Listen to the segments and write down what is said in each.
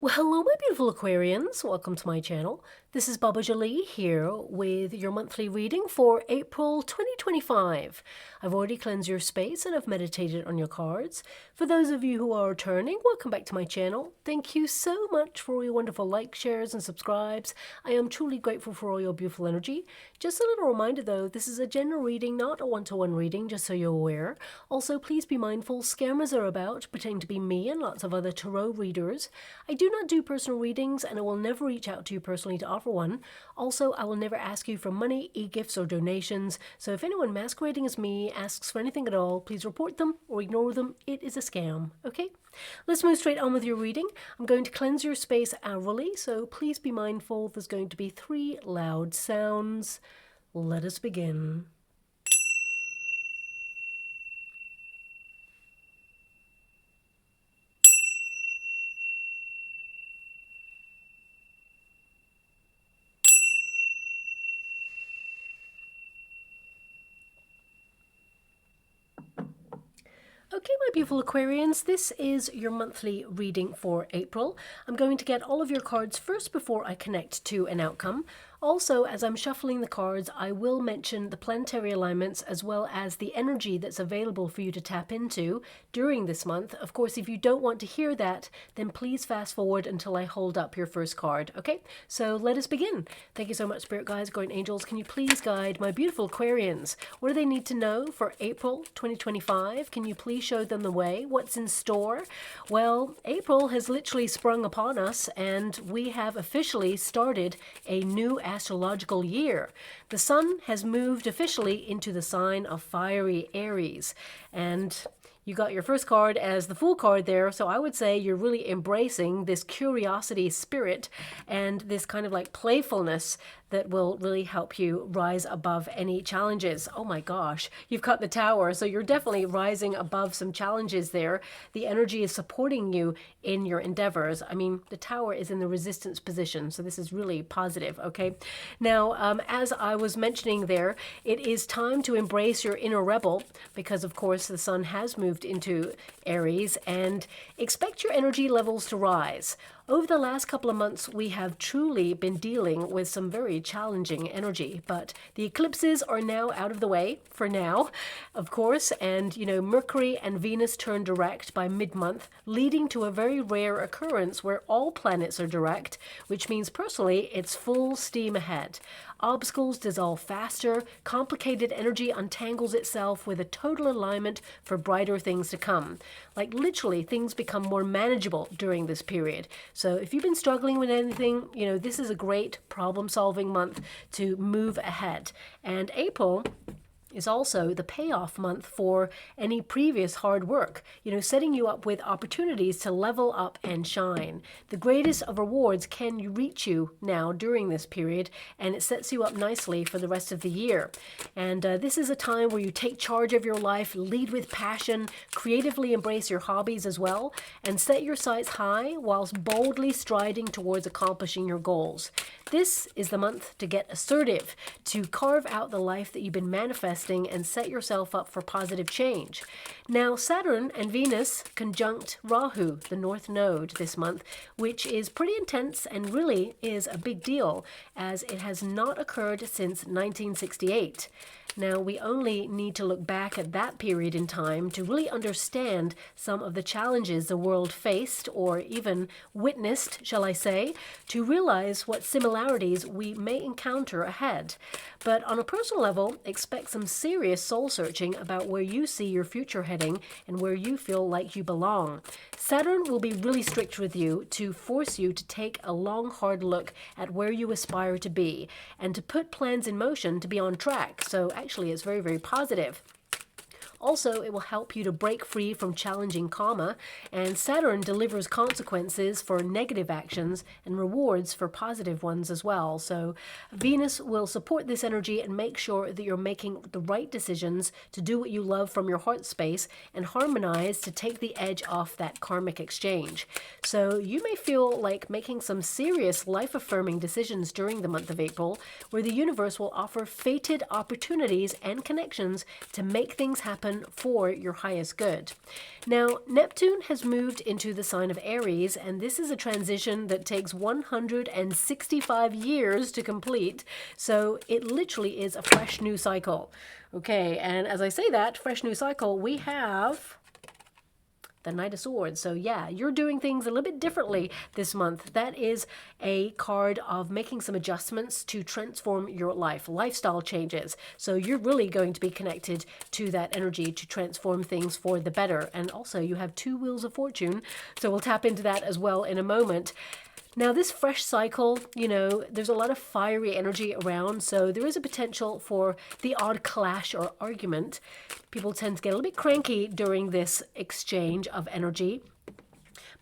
Well, hello, my beautiful Aquarians. Welcome to my channel. This is Baba Jolie here with your monthly reading for April 2025. I've already cleansed your space and I've meditated on your cards. For those of you who are returning, welcome back to my channel. Thank you so much for all your wonderful likes, shares, and subscribes. I am truly grateful for all your beautiful energy. Just a little reminder though, this is a general reading, not a one-to-one reading, just so you're aware. Also, please be mindful, scammers are about, pretending to be me and lots of other tarot readers. I do not do personal readings and I will never reach out to you personally to offer one. Also, I will never ask you for money, e-gifts, or donations. So if anyone masquerading as me asks for anything at all, please report them or ignore them. It is a scam, okay? Let's move straight on with your reading. I'm going to cleanse your space hourly, so please be mindful. There's going to be 3 loud sounds. Let us begin. Okay, my beautiful Aquarians, this is your monthly reading for April. I'm going to get all of your cards first before I connect to an outcome. Also, as I'm shuffling the cards, I will mention the planetary alignments as well as the energy that's available for you to tap into during this month. Of course, if you don't want to hear that, then please fast forward until I hold up your first card, okay? So let us begin. Thank you so much, Spirit Guides, Guardian Angels. Can you please guide my beautiful Aquarians? What do they need to know for April 2025? Can you please show them the way? What's in store? Well, April has literally sprung upon us and we have officially started a new astrological year. The sun has moved officially into the sign of fiery Aries, and you got your first card as the Fool card there, so I would say you're really embracing this curiosity spirit and this kind of like playfulness that will really help you rise above any challenges. Oh my gosh, you've got the Tower, so you're definitely rising above some challenges there. The energy is supporting you in your endeavors. I mean, the Tower is in the resistance position, so this is really positive, okay? Now, as I was mentioning there, it is time to embrace your inner rebel because, of course, the sun has moved into Aries, and expect your energy levels to rise. Over the last couple of months, we have truly been dealing with some very challenging energy, but the eclipses are now out of the way for now, of course, and you know, Mercury and Venus turn direct by mid-month, leading to a very rare occurrence where all planets are direct, which means personally it's full steam ahead. Obstacles dissolve faster, complicated energy untangles itself with a total alignment for brighter things to come. Like literally, things become more manageable during this period. So if you've been struggling with anything, you know, this is a great problem-solving month to move ahead. And April is also the payoff month for any previous hard work, you know, setting you up with opportunities to level up and shine. The greatest of rewards can reach you now during this period, and it sets you up nicely for the rest of the year. And this is a time where you take charge of your life, lead with passion, creatively embrace your hobbies as well, and set your sights high whilst boldly striding towards accomplishing your goals. This is the month to get assertive, to carve out the life that you've been manifesting and set yourself up for positive change. Now, Saturn and Venus conjunct Rahu, the North Node, this month, which is pretty intense and really is a big deal, as it has not occurred since 1968. Now, we only need to look back at that period in time to really understand some of the challenges the world faced, or even witnessed, shall I say, to realize what similarities we may encounter ahead. But on a personal level, expect some serious soul searching about where you see your future heading and where you feel like you belong. Saturn will be really strict with you to force you to take a long, hard look at where you aspire to be and to put plans in motion to be on track. So actually, it's very, very positive. Also, it will help you to break free from challenging karma, and Saturn delivers consequences for negative actions and rewards for positive ones as well. So Venus will support this energy and make sure that you're making the right decisions to do what you love from your heart space and harmonize to take the edge off that karmic exchange. So you may feel like making some serious life-affirming decisions during the month of April, where the universe will offer fated opportunities and connections to make things happen happen for your highest good. Now, Neptune has moved into the sign of Aries, and this is a transition that takes 165 years to complete. So it literally is a fresh new cycle. Okay, and as I say that, fresh new cycle, we have the Knight of Swords. So yeah, you're doing things a little bit differently this month. That is a card of making some adjustments to transform your life, lifestyle changes. So you're really going to be connected to that energy to transform things for the better. And also you have 2 Wheels of Fortune. So we'll tap into that as well in a moment. Now, this fresh cycle, you know, there's a lot of fiery energy around, so there is a potential for the odd clash or argument. People tend to get a little bit cranky during this exchange of energy.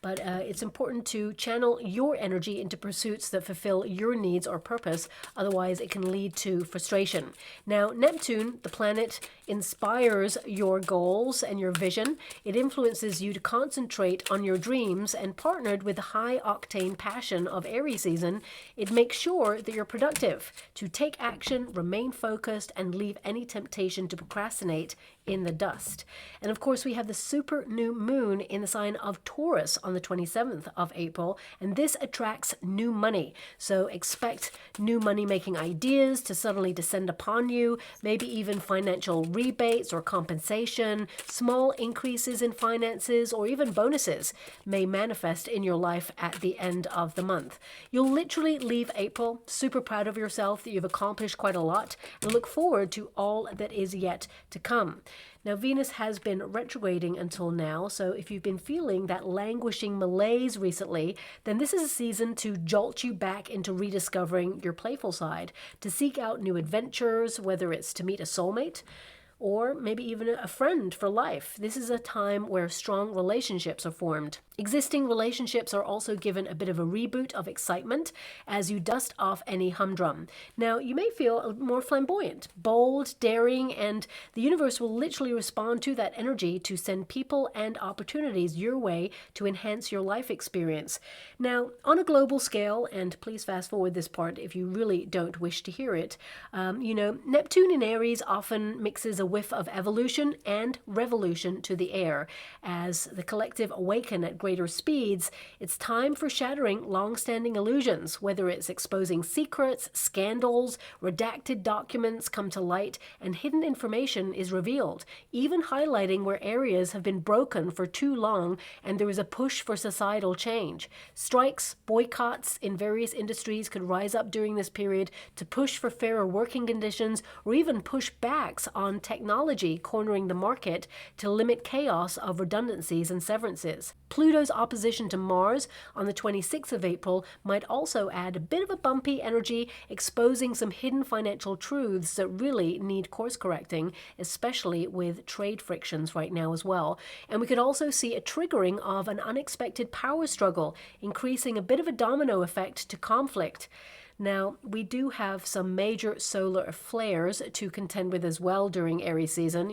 But it's important to channel your energy into pursuits that fulfill your needs or purpose. Otherwise, it can lead to frustration. Now, Neptune, the planet, inspires your goals and your vision. It influences you to concentrate on your dreams, and partnered with the high-octane passion of Aries season, it makes sure that you're productive, to take action, remain focused, and leave any temptation to procrastinate in the dust. And of course, we have the super new moon in the sign of Taurus on the 27th of April, and this attracts new money. So expect new money-making ideas to suddenly descend upon you, maybe even financial rebates or compensation, small increases in finances, or even bonuses may manifest in your life at the end of the month. You'll literally leave April super proud of yourself that you've accomplished quite a lot, and look forward to all that is yet to come. Now, Venus has been retrograding until now, so if you've been feeling that languishing malaise recently, then this is a season to jolt you back into rediscovering your playful side, to seek out new adventures, whether it's to meet a soulmate, or maybe even a friend for life. This is a time where strong relationships are formed. Existing relationships are also given a bit of a reboot of excitement as you dust off any humdrum. Now, you may feel more flamboyant, bold, daring, and the universe will literally respond to that energy to send people and opportunities your way to enhance your life experience. Now, on a global scale, and please fast forward this part if you really don't wish to hear it, Neptune in Aries often mixes a whiff of evolution and revolution to the air. As the collective awaken at greater speeds, it's time for shattering long-standing illusions, whether it's exposing secrets, scandals, redacted documents come to light, and hidden information is revealed, even highlighting where areas have been broken for too long and there is a push for societal change. Strikes, boycotts in various industries could rise up during this period to push for fairer working conditions, or even push backs on technology cornering the market to limit chaos of redundancies and severances. Pluto's opposition to Mars on the 26th of April might also add a bit of a bumpy energy, exposing some hidden financial truths that really need course correcting, especially with trade frictions right now as well. And we could also see a triggering of an unexpected power struggle, increasing a bit of a domino effect to conflict. Now, we do have some major solar flares to contend with as well during Aries season,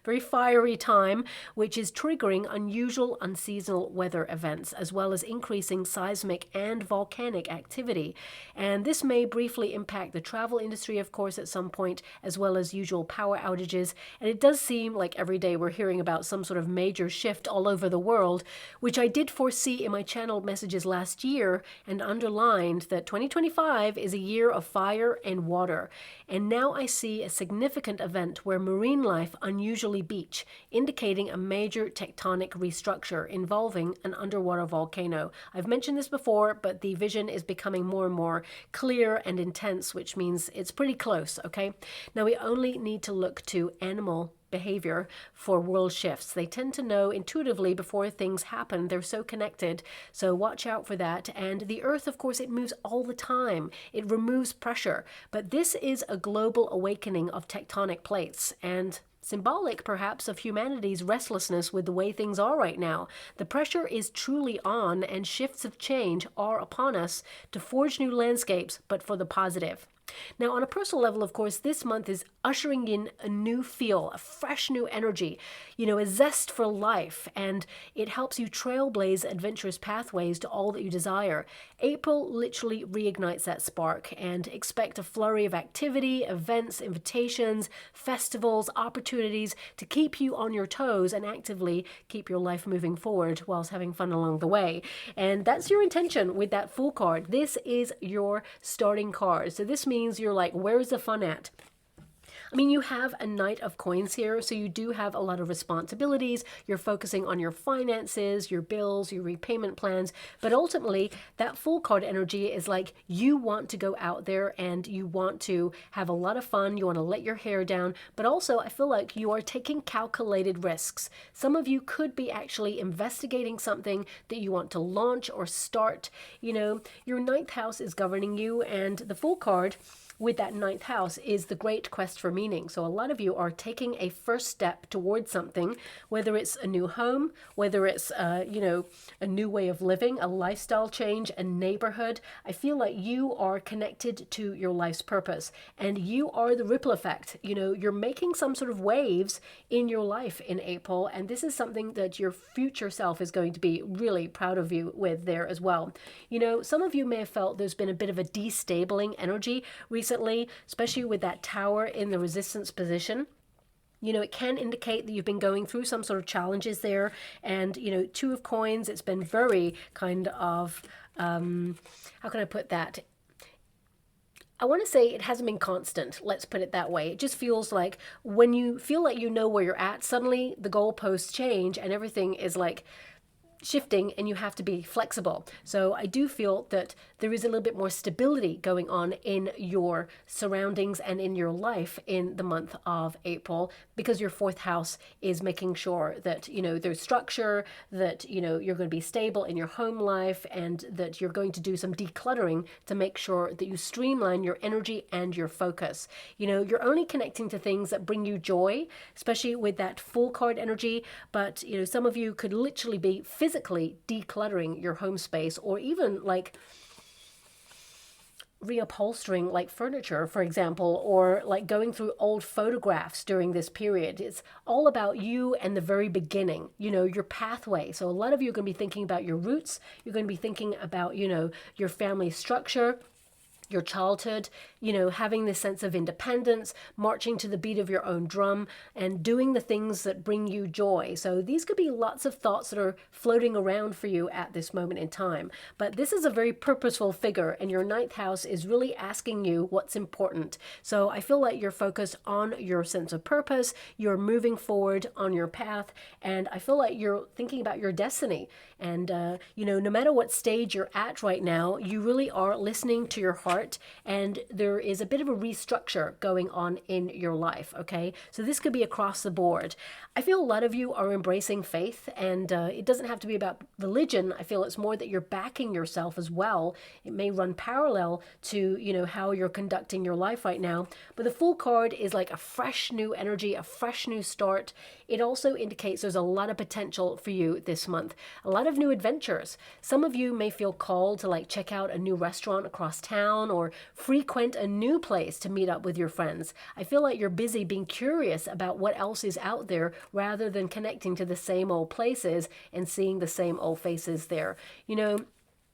very fiery time, which is triggering unusual unseasonal weather events, as well as increasing seismic and volcanic activity. And this may briefly impact the travel industry, of course, at some point, as well as usual power outages. And it does seem like every day we're hearing about some sort of major shift all over the world, which I did foresee in my channel messages last year and underlined that 2025 is a year of fire and water, and now I see a significant event where marine life unusually beach, indicating a major tectonic restructure involving an underwater volcano. I've mentioned this before, but the vision is becoming more and more clear and intense, which means it's pretty close, okay? Now we only need to look to animal behavior for world shifts. They tend to know intuitively before things happen. They're so connected. So watch out for that. And the Earth, of course, it moves all the time. It removes pressure. But this is a global awakening of tectonic plates, and symbolic, perhaps, of humanity's restlessness with the way things are right now. The pressure is truly on, and shifts of change are upon us to forge new landscapes, but for the positive. Now, on a personal level, of course, this month is ushering in a new feel, a fresh new energy, a zest for life, and it helps you trailblaze adventurous pathways to all that you desire. April literally reignites that spark, and expect a flurry of activity, events, invitations, festivals, opportunities to keep you on your toes and actively keep your life moving forward whilst having fun along the way. And that's your intention with that Fool card. This is your starting card. So this means you're like, where's the fun at? I mean, you have a Knight of Coins here, so you do have a lot of responsibilities. You're focusing on your finances, your bills, your repayment plans, but ultimately that Fool card energy is like you want to go out there and you want to have a lot of fun. You want to let your hair down, but also I feel like you are taking calculated risks. Some of you could be actually investigating something that you want to launch or start. You know, your ninth house is governing you, and the Fool card with that ninth house is the great quest for meaning. So a lot of you are taking a first step towards something, whether it's a new home, whether it's, you know, a new way of living, a lifestyle change, a neighborhood. I feel like you are connected to your life's purpose, and you are the ripple effect. You know, you're making some sort of waves in your life in April, and this is something that your future self is going to be really proud of you with there as well. You know, some of you may have felt there's been a bit of a destabling energy recently, especially with that Tower in the resistance position. You know, it can indicate that you've been going through some sort of challenges there. And, you know, Two of Coins, it's been very kind of, how can I put that? I want to say it hasn't been constant, let's put it that way. It just feels like when you feel like you know where you're at, suddenly the goalposts change and everything is like shifting, and you have to be flexible. So I do feel that there is a little bit more stability going on in your surroundings and in your life in the month of April, because your fourth house is making sure that, you know, there's structure, that, you know, you're going to be stable in your home life, and that you're going to do some decluttering to make sure that you streamline your energy and your focus. You know, you're only connecting to things that bring you joy, especially with that Fool card energy. But, you know, some of you could literally be physically decluttering your home space, or even like reupholstering like furniture, for example, or like going through old photographs during this period. It's all about you and the very beginning, you know, your pathway. So a lot of you are going to be thinking about your roots. You're going to be thinking about, you know, your family structure, your childhood, you know, having this sense of independence, marching to the beat of your own drum, and doing the things that bring you joy. So these could be lots of thoughts that are floating around for you at this moment in time. But this is a very purposeful figure, and your ninth house is really asking you what's important. So I feel like you're focused on your sense of purpose, you're moving forward on your path, and I feel like you're thinking about your destiny. And, you know, no matter what stage you're at right now, you really are listening to your heart, and there is a bit of a restructure going on in your life, okay? So this could be across the board. I feel a lot of you are embracing faith, and it doesn't have to be about religion. I feel it's more that you're backing yourself as well. It may run parallel to, you know, how you're conducting your life right now. But the Fool card is like a fresh new energy, a fresh new start. It also indicates there's a lot of potential for you this month, a lot of new adventures. Some of you may feel called to like check out a new restaurant across town, or frequent a new place to meet up with your friends. I feel like you're busy being curious about what else is out there, rather than connecting to the same old places and seeing the same old faces there. You know,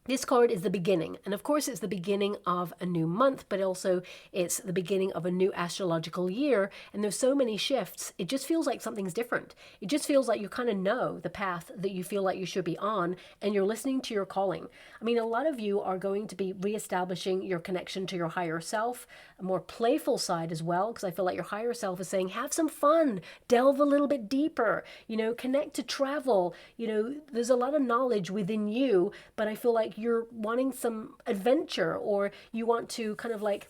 this card is the beginning, and of course it's the beginning of a new month, but also it's the beginning of a new astrological year, and there's so many shifts. It just feels like something's different. It just feels like you kind of know the path that you feel like you should be on, and you're listening to your calling. I mean, a lot of you are going to be reestablishing your connection to your higher self, a more playful side as well, because I feel like your higher self is saying, have some fun, delve a little bit deeper, you know, connect to travel. You know, there's a lot of knowledge within you, but I feel like you're wanting some adventure, or you want to kind of like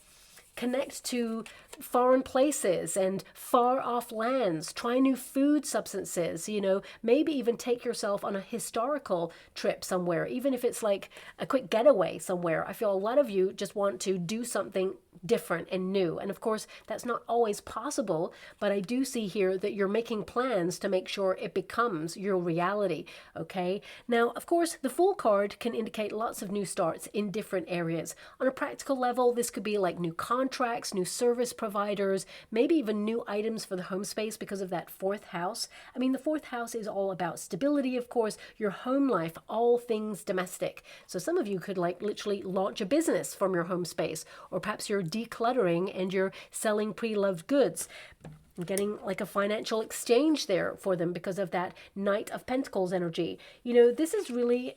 connect to foreign places and far off lands, try new food substances, you know, maybe even take yourself on a historical trip somewhere, even if it's like a quick getaway somewhere. I feel a lot of you just want to do something different and new. And of course, that's not always possible, but I do see here that you're making plans to make sure it becomes your reality, okay? Now, of course, the Fool card can indicate lots of new starts in different areas. On a practical level, this could be like new contracts, new service providers, maybe even new items for the home space because of that fourth house. I mean, the fourth house is all about stability, of course, your home life, all things domestic. So some of you could like literally launch a business from your home space, or perhaps you're decluttering and you're selling pre-loved goods, getting like a financial exchange there for them because of that Knight of Pentacles energy. You know, this is really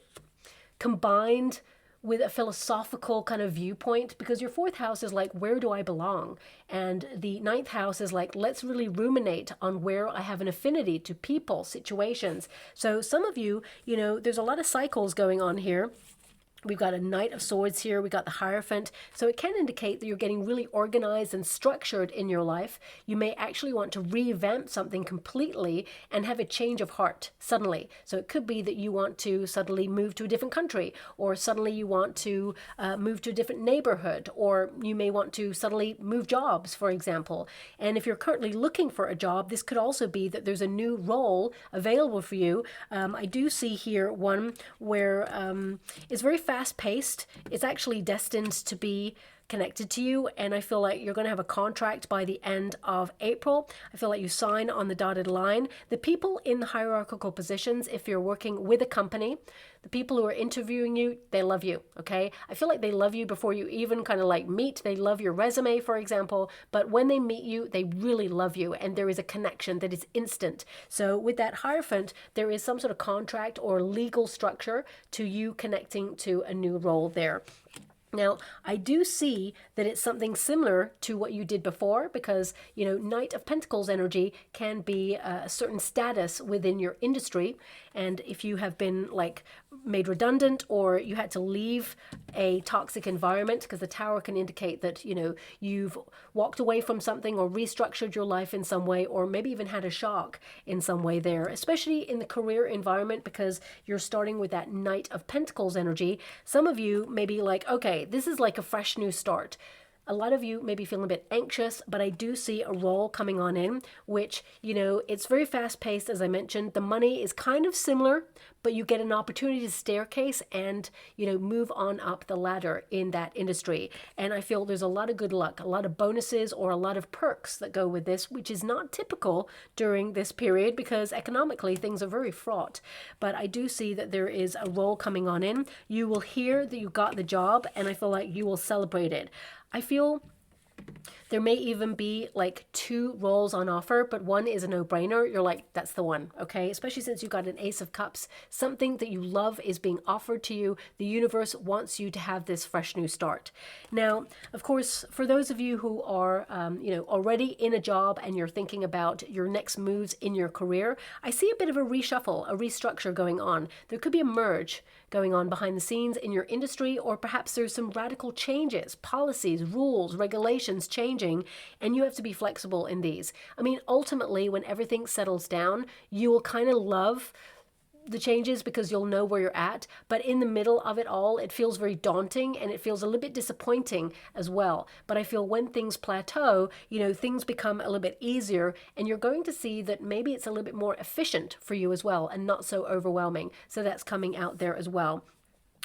combined with a philosophical kind of viewpoint, because your fourth house is like, where do I belong? And the ninth house is like, let's really ruminate on where I have an affinity to people, situations. So some of you, you know, there's a lot of cycles going on here. We've got a Knight of Swords here. We got the Hierophant. So it can indicate that you're getting really organized and structured in your life. You may actually want to revamp something completely and have a change of heart suddenly. So it could be that you want to suddenly move to a different country, or suddenly you want to move to a different neighborhood, or you may want to suddenly move jobs, for example. And if you're currently looking for a job, this could also be that there's a new role available for you. I do see here one where it's very fast-paced. It's actually destined to be connected to you, and I feel like you're going to have a contract by the end of April. I feel like you sign on the dotted line. The people in the hierarchical positions, if you're working with a company, the people who are interviewing you, they love you, okay? I feel like they love you before you even kind of like meet. They love your resume, for example, but when they meet you, they really love you, and there is a connection that is instant. So with that Hierophant, there is some sort of contract or legal structure to you connecting to a new role there. Now, I do see that it's something similar to what you did before, because, you know, Knight of Pentacles energy can be a certain status within your industry. And if you have been like made redundant, or you had to leave a toxic environment, because the Tower can indicate that, you know, you've walked away from something or restructured your life in some way, or maybe even had a shock in some way there, especially in the career environment, because you're starting with that Knight of Pentacles energy. Some of you may be like, okay, this is like a fresh new start. A lot of you may be feeling a bit anxious, but I do see a role coming on in, which, you know, it's very fast paced. As I mentioned, the money is kind of similar, but you get an opportunity to staircase and, you know, move on up the ladder in that industry. And I feel there's a lot of good luck, a lot of bonuses, or a lot of perks that go with this, which is not typical during this period, because economically things are very fraught. But I do see that there is a role coming on in. You will hear that you got the job, and I feel like you will celebrate it. I feel there may even be like 2 roles on offer, but one is a no-brainer. You're like, that's the one, okay? Especially since you got an Ace of Cups. Something that you love is being offered to you. The universe wants you to have this fresh new start. Now, of course, for those of you who are, you know, already in a job and you're thinking about your next moves in your career, I see a bit of a reshuffle, a restructure going on. There could be a merge going on behind the scenes in your industry, or perhaps there's some radical changes, policies, rules, regulations changing, and you have to be flexible in these. I mean, ultimately, when everything settles down, you will kind of love the changes because you'll know where you're at, but in the middle of it all, it feels very daunting, and it feels a little bit disappointing as well. But I feel when things plateau, you know, things become a little bit easier, and you're going to see that maybe it's a little bit more efficient for you as well, and not so overwhelming. So that's coming out there as well.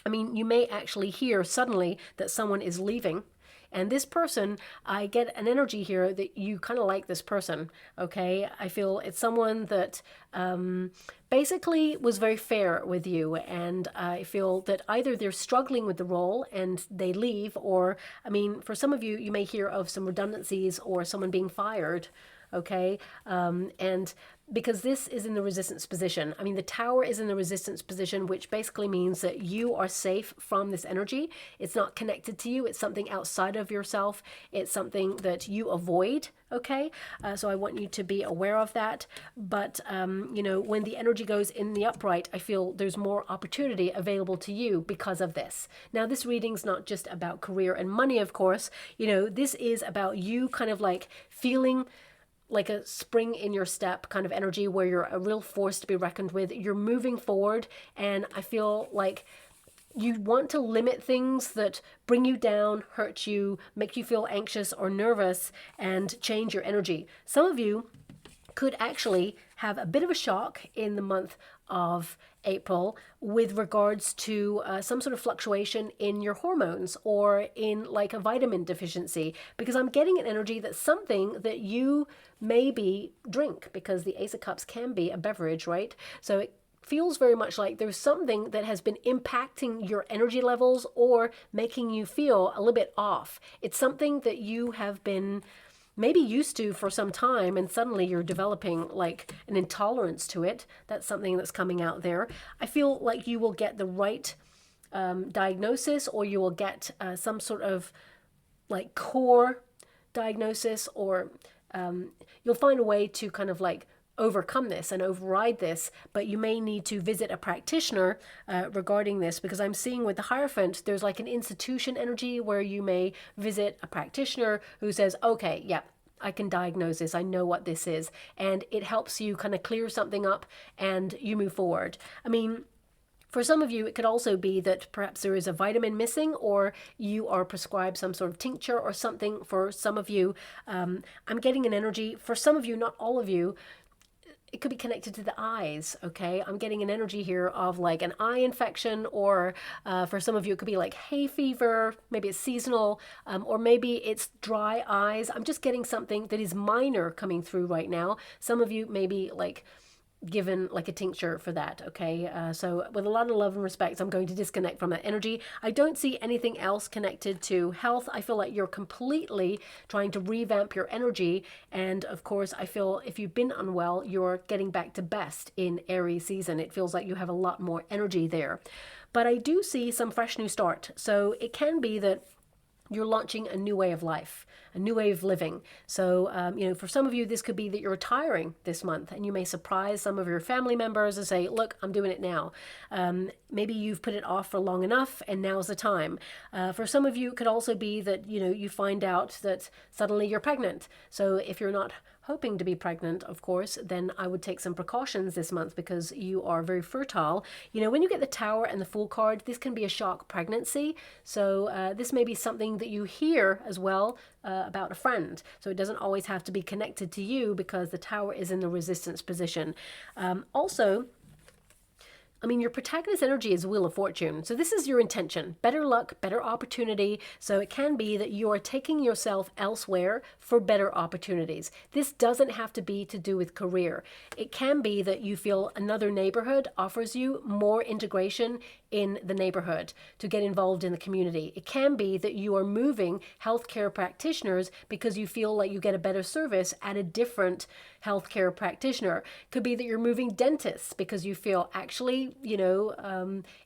I mean, you may actually hear suddenly that someone is leaving. And this person, I get an energy here that you kind of like this person, okay? I feel it's someone that basically was very fair with you. And I feel that either they're struggling with the role and they leave, or, I mean, for some of you, you may hear of some redundancies or someone being fired, okay? And because this is in the resistance position. I mean, the Tower is in the resistance position, which basically means that you are safe from this energy. It's not connected to you. It's something outside of yourself. It's something that you avoid, okay? So I want you to be aware of that. But, you know, when the energy goes in the upright, I feel there's more opportunity available to you because of this. Now, this reading's not just about career and money, of course. You know, this is about you kind of like feeling like a spring in your step kind of energy, where you're a real force to be reckoned with. You're moving forward, and I feel like you want to limit things that bring you down, hurt you, make you feel anxious or nervous, and change your energy. Some of you could actually have a bit of a shock in the month of April with regards to some sort of fluctuation in your hormones or in like a vitamin deficiency, because I'm getting an energy that's something that you maybe drink, because the Ace of Cups can be a beverage, right? So it feels very much like there's something that has been impacting your energy levels or making you feel a little bit off. It's something that you have been maybe used to for some time, and suddenly you're developing like an intolerance to it. That's something that's coming out there. I feel like you will get the right diagnosis, or you will get some sort of like core diagnosis, or you'll find a way to kind of like overcome this and override this, but you may need to visit a practitioner regarding this, because I'm seeing with the Hierophant, there's like an institution energy where you may visit a practitioner who says, okay, yeah, I can diagnose this, I know what this is, and it helps you kind of clear something up and you move forward. I mean, for some of you, it could also be that perhaps there is a vitamin missing, or you are prescribed some sort of tincture or something. For some of you, I'm getting an energy, for some of you, not all of you, it could be connected to the eyes, okay? I'm getting an energy here of like an eye infection, or for some of you, it could be like hay fever, maybe it's seasonal, or maybe it's dry eyes. I'm just getting something that is minor coming through right now. Some of you maybe like given like a tincture for that, okay? So with a lot of love and respect, I'm going to disconnect from that energy. I don't see anything else connected to health. I feel like you're completely trying to revamp your energy, and of course I feel if you've been unwell, you're getting back to best in Aries season. It feels like you have a lot more energy there. But I do see some fresh new start. So it can be that you're launching a new way of life, a new way of living. So, for some of you, this could be that you're retiring this month, and you may surprise some of your family members and say, look, I'm doing it now. Maybe you've put it off for long enough, and now's the time. For some of you, it could also be that, you find out that suddenly you're pregnant. So if you're not hoping to be pregnant, of course, then I would take some precautions this month, because you are very fertile. When you get the Tower and the Fool card, this can be a shock pregnancy. So this may be something that you hear as well about a friend. So it doesn't always have to be connected to you, because the Tower is in the resistance position. Also, your protagonist energy is Wheel of Fortune. So this is your intention. Better luck, better opportunity. So it can be that you are taking yourself elsewhere for better opportunities. This doesn't have to be to do with career. It can be that you feel another neighborhood offers you more integration in the neighborhood to get involved in the community. It can be that you are moving healthcare practitioners because you feel like you get a better service at a different healthcare practitioner. Could be that you're moving dentists because you feel actually,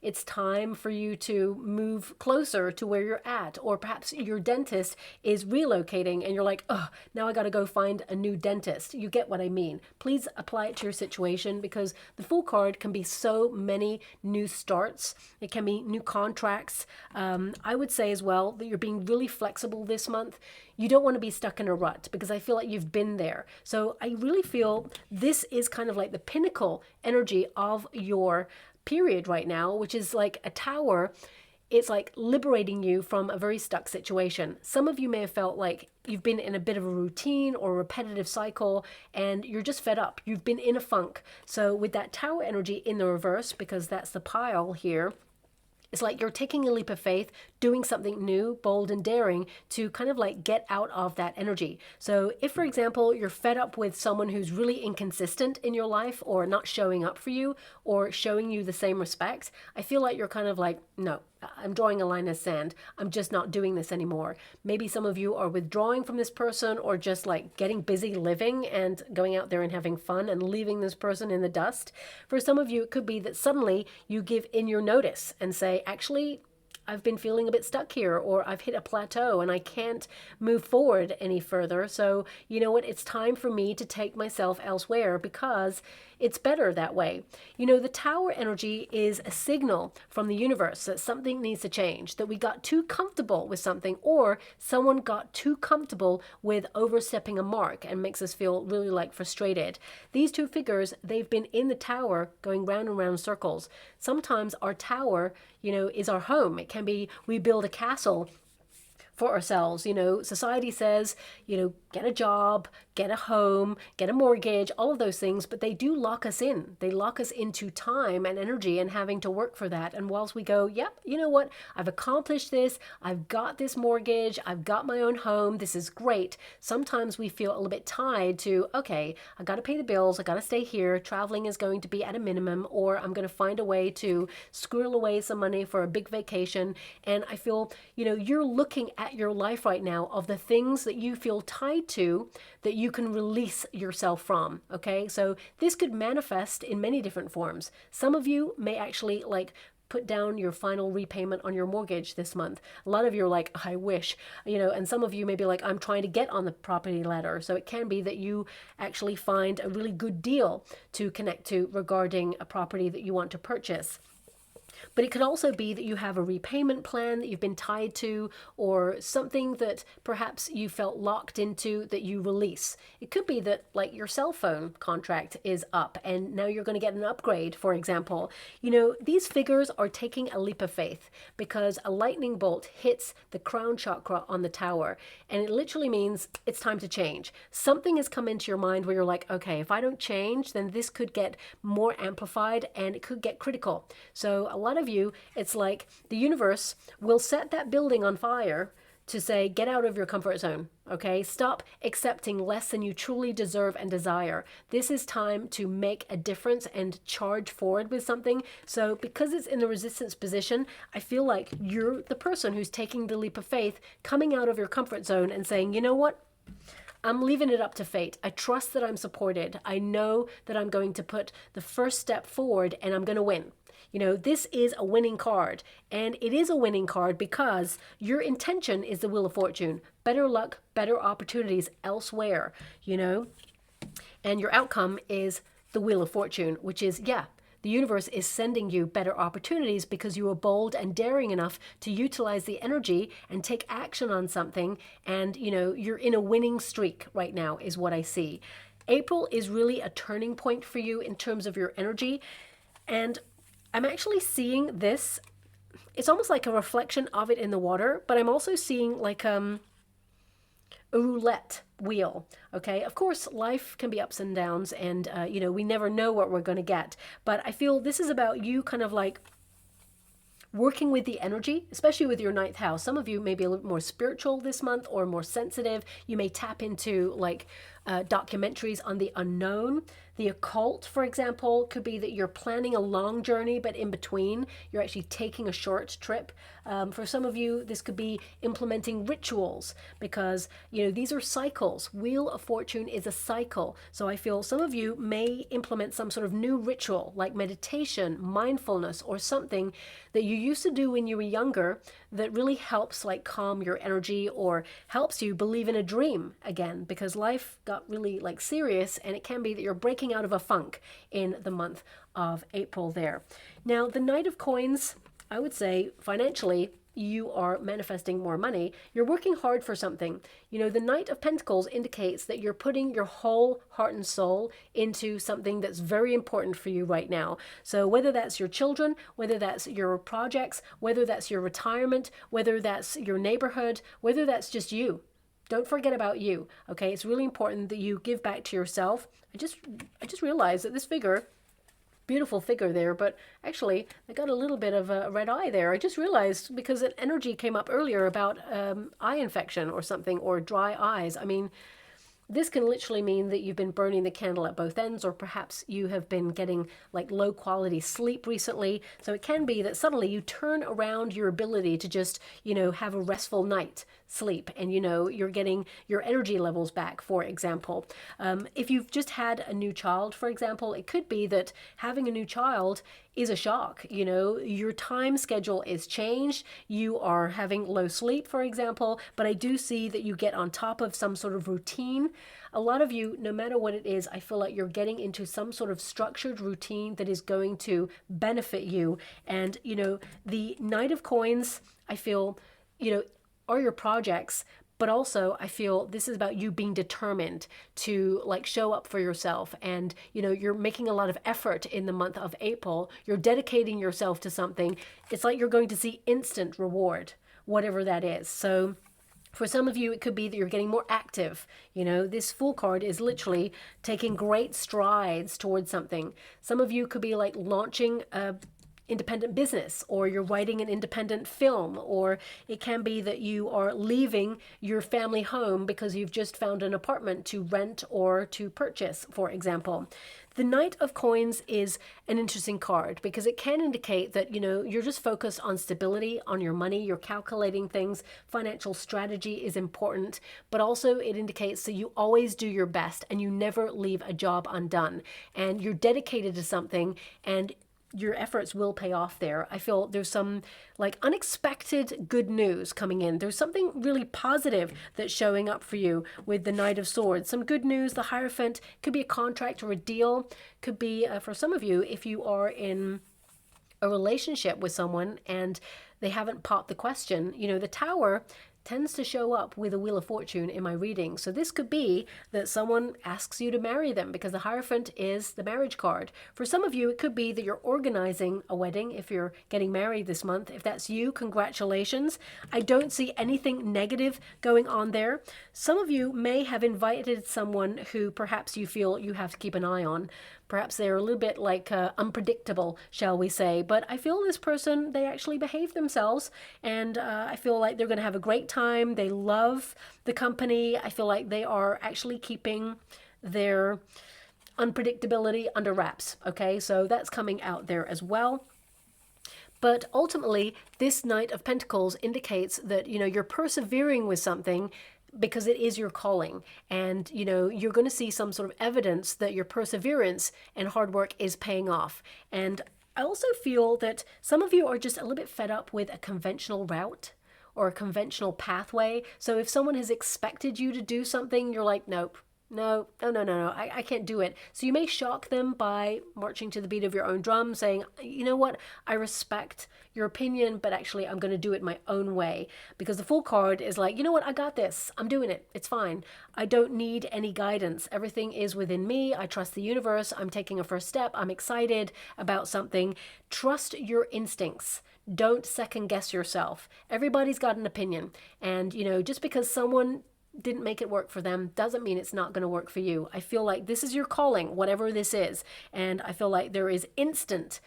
it's time for you to move closer to where you're at. Or perhaps your dentist is relocating and you're like, oh, now I got to go find a new dentist. You get what I mean. Please apply it to your situation, because the Fool card can be so many new starts. It can be new contracts. I would say as well that you're being really flexible this month. You don't want to be stuck in a rut, because I feel like you've been there. So I really feel this is kind of like the pinnacle energy of your period right now, which is like a tower. It's like liberating you from a very stuck situation. Some of you may have felt like you've been in a bit of a routine or a repetitive cycle, and you're just fed up. You've been in a funk. So with that Tower energy in the reverse, because that's the pile here, it's like you're taking a leap of faith, doing something new, bold and daring to kind of like get out of that energy. So if, for example, you're fed up with someone who's really inconsistent in your life, or not showing up for you or showing you the same respect, I feel like you're kind of like, no, I'm drawing a line in the sand. I'm just not doing this anymore. Maybe some of you are withdrawing from this person, or just like getting busy living and going out there and having fun and leaving this person in the dust. For some of you, it could be that suddenly you give in your notice and say, actually, I've been feeling a bit stuck here, or I've hit a plateau and I can't move forward any further. So you know what? It's time for me to take myself elsewhere because it's better that way. You know, the tower energy is a signal from the universe that something needs to change, that we got too comfortable with something, or someone got too comfortable with overstepping a mark and makes us feel really like frustrated. These two figures, they've been in the tower going round and round circles. Sometimes our tower, you know, is our home. It can be we build a castle for ourselves. You know, society says, you know, get a job, get a home, get a mortgage, all of those things, but they do lock us in. They lock us into time and energy and having to work for that. And whilst we go, yep, you know what, I've accomplished this, I've got this mortgage, I've got my own home, this is great. Sometimes we feel a little bit tied to, okay, I got to pay the bills, I got to stay here, traveling is going to be at a minimum, or I'm going to find a way to squirrel away some money for a big vacation. And I feel, you know, you're looking at your life right now of the things that you feel tied to that you can release yourself from. Okay, so this could manifest in many different forms. Some of you may actually like put down your final repayment on your mortgage this month. A lot of you are like, I wish, you know, and some of you may be like, I'm trying to get on the property ladder. So it can be that you actually find a really good deal to connect to regarding a property that you want to purchase. But it could also be that you have a repayment plan that you've been tied to, or something that perhaps you felt locked into that you release. It could be that like your cell phone contract is up and now you're going to get an upgrade, for example. You know, these figures are taking a leap of faith because a lightning bolt hits the crown chakra on the tower, and it literally means it's time to change. Something has come into your mind where you're like, okay, if I don't change, then this could get more amplified and it could get critical. So a lot of you, it's like the universe will set that building on fire to say, get out of your comfort zone, okay? Stop accepting less than you truly deserve and desire. This is time to make a difference and charge forward with something. So because it's in the resistance position, I feel like you're the person who's taking the leap of faith, coming out of your comfort zone and saying, you know what? I'm leaving it up to fate. I trust that I'm supported. I know that I'm going to put the first step forward and I'm going to win. You know, this is a winning card, and it is a winning card because your intention is the Wheel of Fortune. Better luck, better opportunities elsewhere, you know, and your outcome is the Wheel of Fortune, which is, yeah, the universe is sending you better opportunities because you were bold and daring enough to utilize the energy and take action on something. And, you know, you're in a winning streak right now is what I see. April is really a turning point for you in terms of your energy. And I'm actually seeing this, it's almost like a reflection of it in the water, but I'm also seeing like a roulette wheel. Okay, of course life can be ups and downs, and you know, we never know what we're going to get, but I feel this is about you kind of like working with the energy, especially with your ninth house. Some of you may be a little more spiritual this month or more sensitive. You may tap into like documentaries on the unknown. The occult, for example, could be that you're planning a long journey, but in between, you're actually taking a short trip. For some of you, this could be implementing rituals because, you know, these are cycles. Wheel of Fortune is a cycle. So I feel some of you may implement some sort of new ritual like meditation, mindfulness, or something that you used to do when you were younger that really helps like calm your energy or helps you believe in a dream again, because life got really like serious, and it can be that you're breaking out of a funk in the month of April there. Now, the Knight of Coins, I would say financially, you are manifesting more money. You're working hard for something. You know, the Knight of Pentacles indicates that you're putting your whole heart and soul into something that's very important for you right now. So whether that's your children, whether that's your projects, whether that's your retirement, whether that's your neighborhood, whether that's just you. Don't forget about you, okay? It's really important that you give back to yourself. I just realized that this figure, beautiful figure there, but actually I got a little bit of a red eye there. I just realized because an energy came up earlier about eye infection or something, or dry eyes. I mean, this can literally mean that you've been burning the candle at both ends, or perhaps you have been getting like low quality sleep recently. So it can be that suddenly you turn around your ability to just, you know, have a restful night. sleep, and you're getting your energy levels back, for example. If you've just had a new child, for example, it could be that having a new child is a shock. Your time schedule is changed. You are having low sleep, for example, but I do see that you get on top of some sort of routine. A lot of you, no matter what it is, I feel like you're getting into some sort of structured routine that is going to benefit you. And, the Knight of Coins, I feel, are your projects, but also I feel this is about you being determined to show up for yourself. And, you're making a lot of effort in the month of April. You're dedicating yourself to something. It's like you're going to see instant reward, whatever that is. So for some of you, it could be that you're getting more active. This Fool card is literally taking great strides towards something. Some of you could be launching a independent business, or you're writing an independent film, or it can be that you are leaving your family home because you've just found an apartment to rent or to purchase, for example. The Knight of Coins is an interesting card because it can indicate that, you're just focused on stability, on your money, you're calculating things, financial strategy is important, but also it indicates that you always do your best and you never leave a job undone, and you're dedicated to something, and your efforts will pay off there. I feel there's some unexpected good news coming in. There's something really positive that's showing up for you with the Knight of Swords. Some good news. The Hierophant could be a contract or a deal. Could be for some of you, if you are in a relationship with someone and they haven't popped the question. The Tower tends to show up with a Wheel of Fortune in my reading. So this could be that someone asks you to marry them because the Hierophant is the marriage card. For some of you, it could be that you're organizing a wedding if you're getting married this month. If that's you, congratulations. I don't see anything negative going on there. Some of you may have invited someone who perhaps you feel you have to keep an eye on. Perhaps they're a little bit unpredictable, shall we say. But I feel this person, they actually behave themselves. And I feel like they're going to have a great time. They love the company. I feel like they are actually keeping their unpredictability under wraps. Okay, so that's coming out there as well. But ultimately, this Knight of Pentacles indicates that, you're persevering with something because it is your calling, and you're going to see some sort of evidence that your perseverance and hard work is paying off. And I also feel that some of you are just a little bit fed up with a conventional route or a conventional pathway. So if someone has expected you to do something, you're like, nope. No, I can't do it. So you may shock them by marching to the beat of your own drum, saying, you know what, I respect your opinion, but actually I'm going to do it my own way. Because the Fool card is like, you know what, I got this. I'm doing it. It's fine. I don't need any guidance. Everything is within me. I trust the universe. I'm taking a first step. I'm excited about something. Trust your instincts. Don't second guess yourself. Everybody's got an opinion. And, just because someone didn't make it work for them doesn't mean it's not going to work for you. I feel like this is your calling, whatever this is. And I feel like there is instant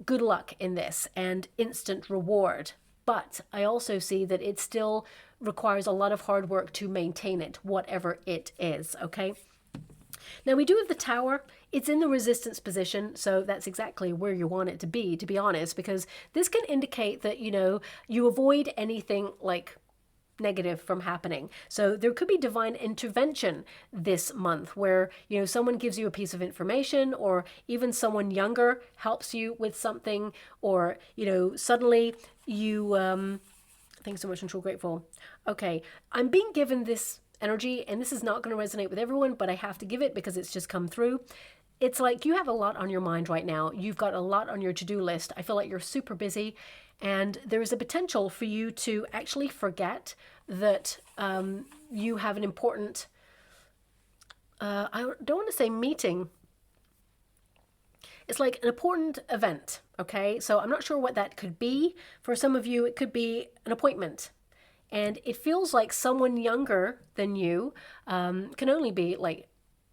good luck in this and instant reward. But I also see that it still requires a lot of hard work to maintain it, whatever it is, okay? Now we do have the Tower. It's in the resistance position, so that's exactly where you want it to be honest, because this can indicate that, you avoid anything negative from happening. So there could be divine intervention this month where, someone gives you a piece of information, or even someone younger helps you with something, or, suddenly you, thanks so much, I'm so grateful. Okay, I'm being given this energy, and this is not going to resonate with everyone, but I have to give it because it's just come through. It's like you have a lot on your mind right now. You've got a lot on your to-do list. I feel like you're super busy, and there is a potential for you to actually forget that you have an important, I don't want to say meeting. It's like an important event, okay? So I'm not sure what that could be. For some of you, it could be an appointment. And it feels like someone younger than you, can only be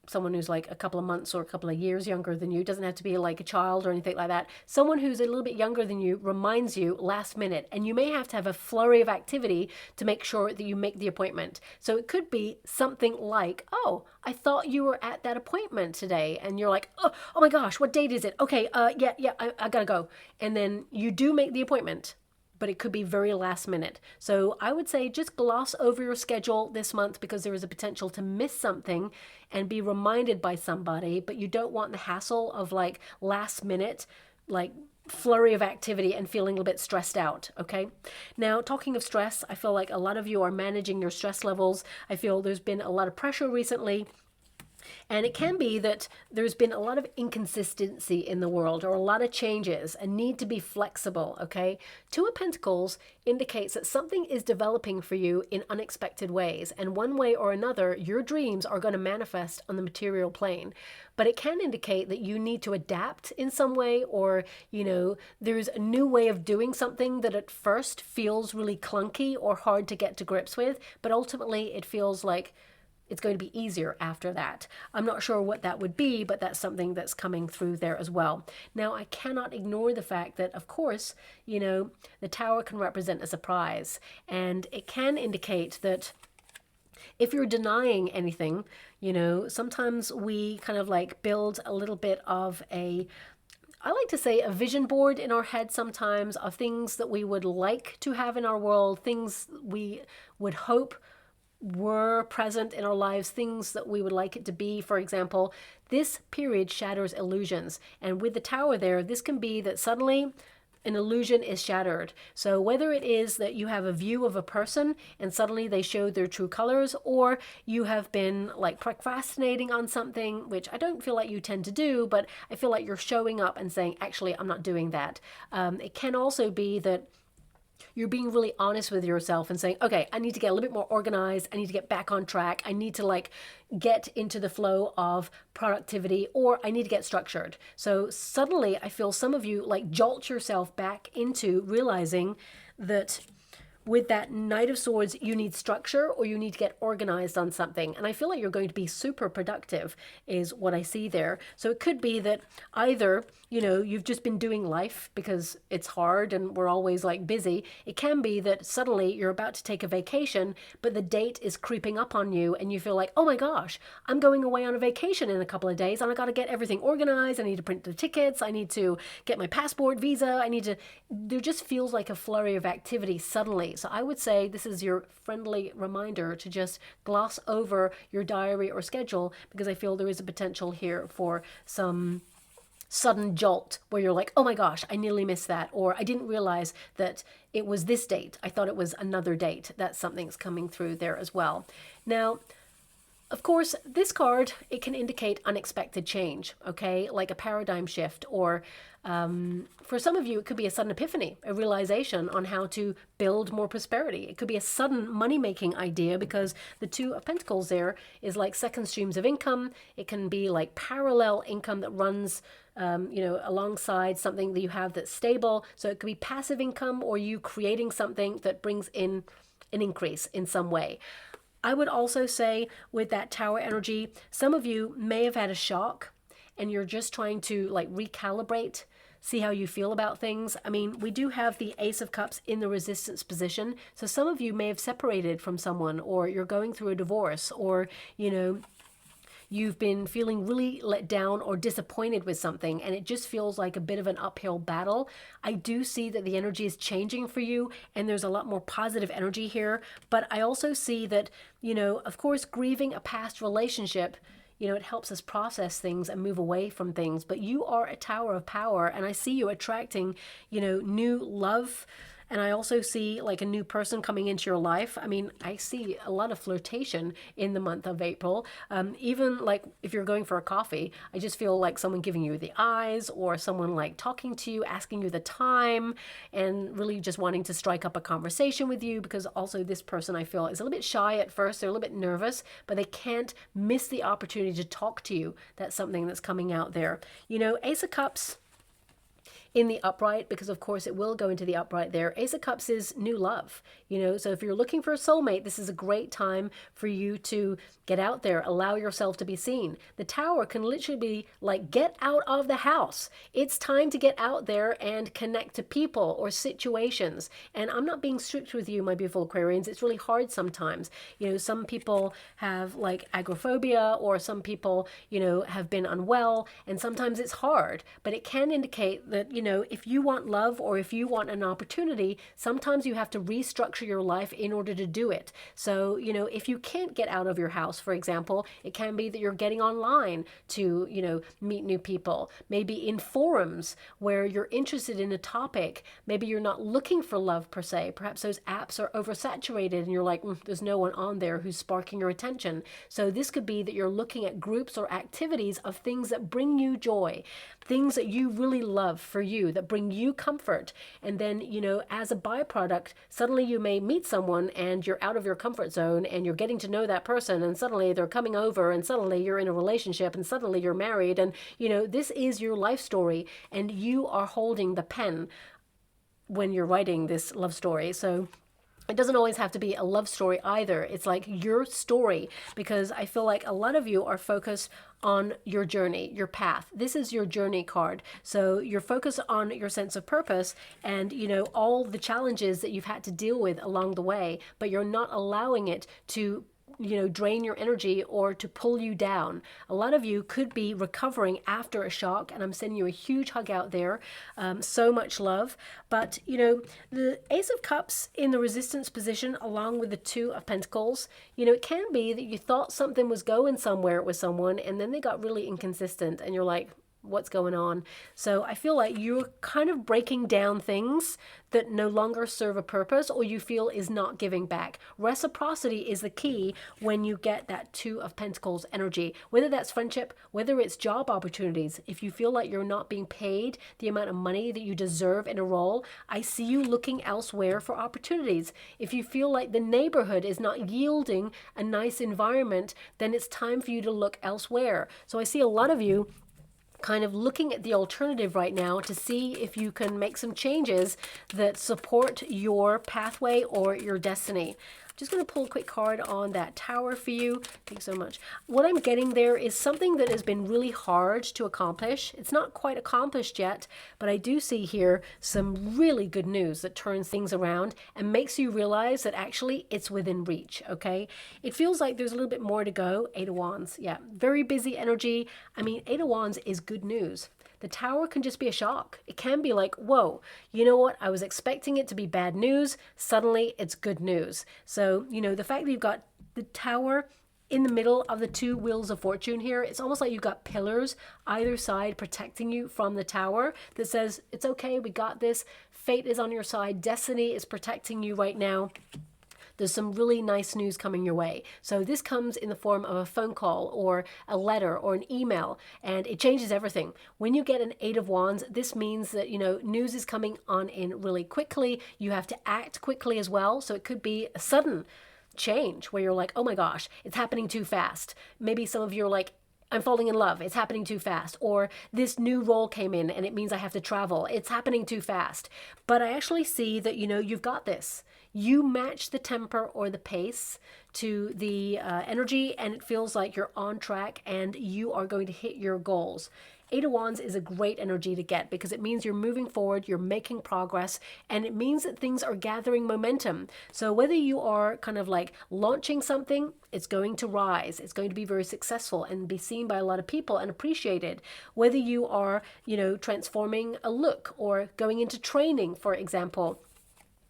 someone who's a couple of months or a couple of years younger than you. Doesn't have to be a child or anything like that. Someone who's a little bit younger than you reminds you last minute, and you may have to have a flurry of activity to make sure that you make the appointment. So it could be something like, oh, I thought you were at that appointment today, and you're like, oh my gosh, what date is it? Okay, yeah, I gotta go. And then you do make the appointment, but it could be very last minute. So I would say just gloss over your schedule this month, because there is a potential to miss something and be reminded by somebody, but you don't want the hassle of like last minute, like flurry of activity and feeling a little bit stressed out. Okay. Now, talking of stress, I feel like a lot of you are managing your stress levels. I feel there's been a lot of pressure recently. And it can be that there's been a lot of inconsistency in the world, or a lot of changes, and need to be flexible, okay? Two of Pentacles indicates that something is developing for you in unexpected ways. And one way or another, your dreams are going to manifest on the material plane. But it can indicate that you need to adapt in some way, or, you know, there's a new way of doing something that at first feels really clunky or hard to get to grips with, but ultimately it feels like it's going to be easier after that. I'm not sure what that would be, but that's something that's coming through there as well. Now, I cannot ignore the fact that, of course, you know, the Tower can represent a surprise, and it can indicate that if you're denying anything, you know, sometimes we kind of like build a little bit of a, I like to say, a vision board in our head sometimes of things that we would like to have in our world, things we would hope were present in our lives, things that we would like it to be. For example, this period shatters illusions. And with the Tower there, this can be that suddenly an illusion is shattered. So whether it is that you have a view of a person and suddenly they show their true colors, or you have been like procrastinating on something, which I don't feel like you tend to do, but I feel like you're showing up and saying, actually, I'm not doing that. It can also be that you're being really honest with yourself and saying, okay, I need to get a little bit more organized. I need to get back on track. I need to like get into the flow of productivity, or I need to get structured. So suddenly I feel some of you like jolt yourself back into realizing that with that Knight of Swords, you need structure, or you need to get organized on something. And I feel like you're going to be super productive is what I see there. So it could be that either, you know, you've just been doing life because it's hard and we're always like busy. It can be that suddenly you're about to take a vacation, but the date is creeping up on you and you feel like, oh my gosh, I'm going away on a vacation in a couple of days and I got to get everything organized. I need to print the tickets. I need to get my passport, visa. There just feels like a flurry of activity suddenly. So I would say this is your friendly reminder to just gloss over your diary or schedule, because I feel there is a potential here for some sudden jolt where you're like, oh my gosh, I nearly missed that, or I didn't realize that it was this date. I thought it was another date. That's something's coming through there as well. Now, of course, this card, it can indicate unexpected change, okay? Like a paradigm shift, or for some of you, it could be a sudden epiphany, a realization on how to build more prosperity. It could be a sudden money-making idea, because the Two of Pentacles there is like second streams of income. It can be like parallel income that runs you know, alongside something that you have that's stable. So it could be passive income, or you creating something that brings in an increase in some way. I would also say with that Tower energy, some of you may have had a shock and you're just trying to like recalibrate, see how you feel about things. I mean, we do have the Ace of Cups in the resistance position. So some of you may have separated from someone, or you're going through a divorce, or, you know, you've been feeling really let down or disappointed with something, and it just feels like a bit of an uphill battle. I do see that the energy is changing for you, and there's a lot more positive energy here. But I also see that, you know, of course, grieving a past relationship, you know, it helps us process things and move away from things. But you are a Tower of Power, and I see you attracting, you know, new love. And I also see like a new person coming into your life. I mean, I see a lot of flirtation in the month of April. Even like if you're going for a coffee, I just feel like someone giving you the eyes, or someone like talking to you, asking you the time, and really just wanting to strike up a conversation with you. Because also this person, I feel, is a little bit shy at first. They're a little bit nervous, but they can't miss the opportunity to talk to you. That's something that's coming out there. You know, Ace of Cups in the upright, because of course it will go into the upright there. Ace of Cups is new love, you know, so if you're looking for a soulmate, this is a great time for you to get out there, allow yourself to be seen. The Tower can literally be like, get out of the house. It's time to get out there and connect to people or situations. And I'm not being strict with you, my beautiful Aquarians. It's really hard sometimes. You know, some people have like agoraphobia, or some people, you know, have been unwell, and sometimes it's hard, but it can indicate that, you know, if you want love or if you want an opportunity, sometimes you have to restructure your life in order to do it. So, you know, if you can't get out of your house, for example, it can be that you're getting online to, you know, meet new people, maybe in forums where you're interested in a topic. Maybe you're not looking for love per se. Perhaps those apps are oversaturated and you're like, there's no one on there who's sparking your attention. So this could be that you're looking at groups or activities of things that bring you joy, things that you really love for you, that bring you comfort. And then, you know, as a byproduct, suddenly you may meet someone and you're out of your comfort zone and you're getting to know that person, and suddenly they're coming over, and suddenly you're in a relationship, and suddenly you're married. And, you know, this is your life story, and you are holding the pen when you're writing this love story. So it doesn't always have to be a love story either. It's like your story, because I feel like a lot of you are focused on your journey, your path. This is your journey card. So you're focused on your sense of purpose and, you know, all the challenges that you've had to deal with along the way, but you're not allowing it to, you know, drain your energy or to pull you down. A lot of you could be recovering after a shock, and I'm sending you a huge hug out there. So much love. But, you know, the Ace of Cups in the resistance position along with the Two of Pentacles, you know, it can be that you thought something was going somewhere with someone and then they got really inconsistent and you're like, what's going on? So I feel like you're kind of breaking down things that no longer serve a purpose or you feel is not giving back. Reciprocity is the key when you get that Two of Pentacles energy, whether that's friendship, whether it's job opportunities. If you feel like you're not being paid the amount of money that you deserve in a role, I see you looking elsewhere for opportunities. If you feel like the neighborhood is not yielding a nice environment, then it's time for you to look elsewhere. So I see a lot of you kind of looking at the alternative right now to see if you can make some changes that support your pathway or your destiny. I'm just going to pull a quick card on that Tower for you. Thanks so much. What I'm getting there is something that has been really hard to accomplish. It's not quite accomplished yet, but I do see here some really good news that turns things around and makes you realize that actually it's within reach, okay? It feels like there's a little bit more to go. Eight of Wands, yeah, very busy energy. I mean, Eight of Wands is good news. The Tower can just be a shock. It can be like, whoa, you know what? I was expecting it to be bad news. Suddenly it's good news. So, you know, the fact that you've got the Tower in the middle of the two Wheels of Fortune here, it's almost like you've got pillars either side protecting you from the Tower that says, it's okay, we got this. Fate is on your side. Destiny is protecting you right now. There's some really nice news coming your way. So this comes in the form of a phone call or a letter or an email, and it changes everything. When you get an Eight of Wands, this means that, you know, news is coming on in really quickly. You have to act quickly as well. So it could be a sudden change where you're like, oh my gosh, it's happening too fast. Maybe some of you are like, I'm falling in love. It's happening too fast. Or this new role came in and it means I have to travel. It's happening too fast. But I actually see that, you know, you've got this. You match the temper or the pace to the energy, and it feels like you're on track and you are going to hit your goals. Eight of Wands is a great energy to get because it means you're moving forward, you're making progress, and it means that things are gathering momentum. So whether you are kind of like launching something, it's going to rise. It's going to be very successful and be seen by a lot of people and appreciated. Whether you are, you know, transforming a look or going into training, for example,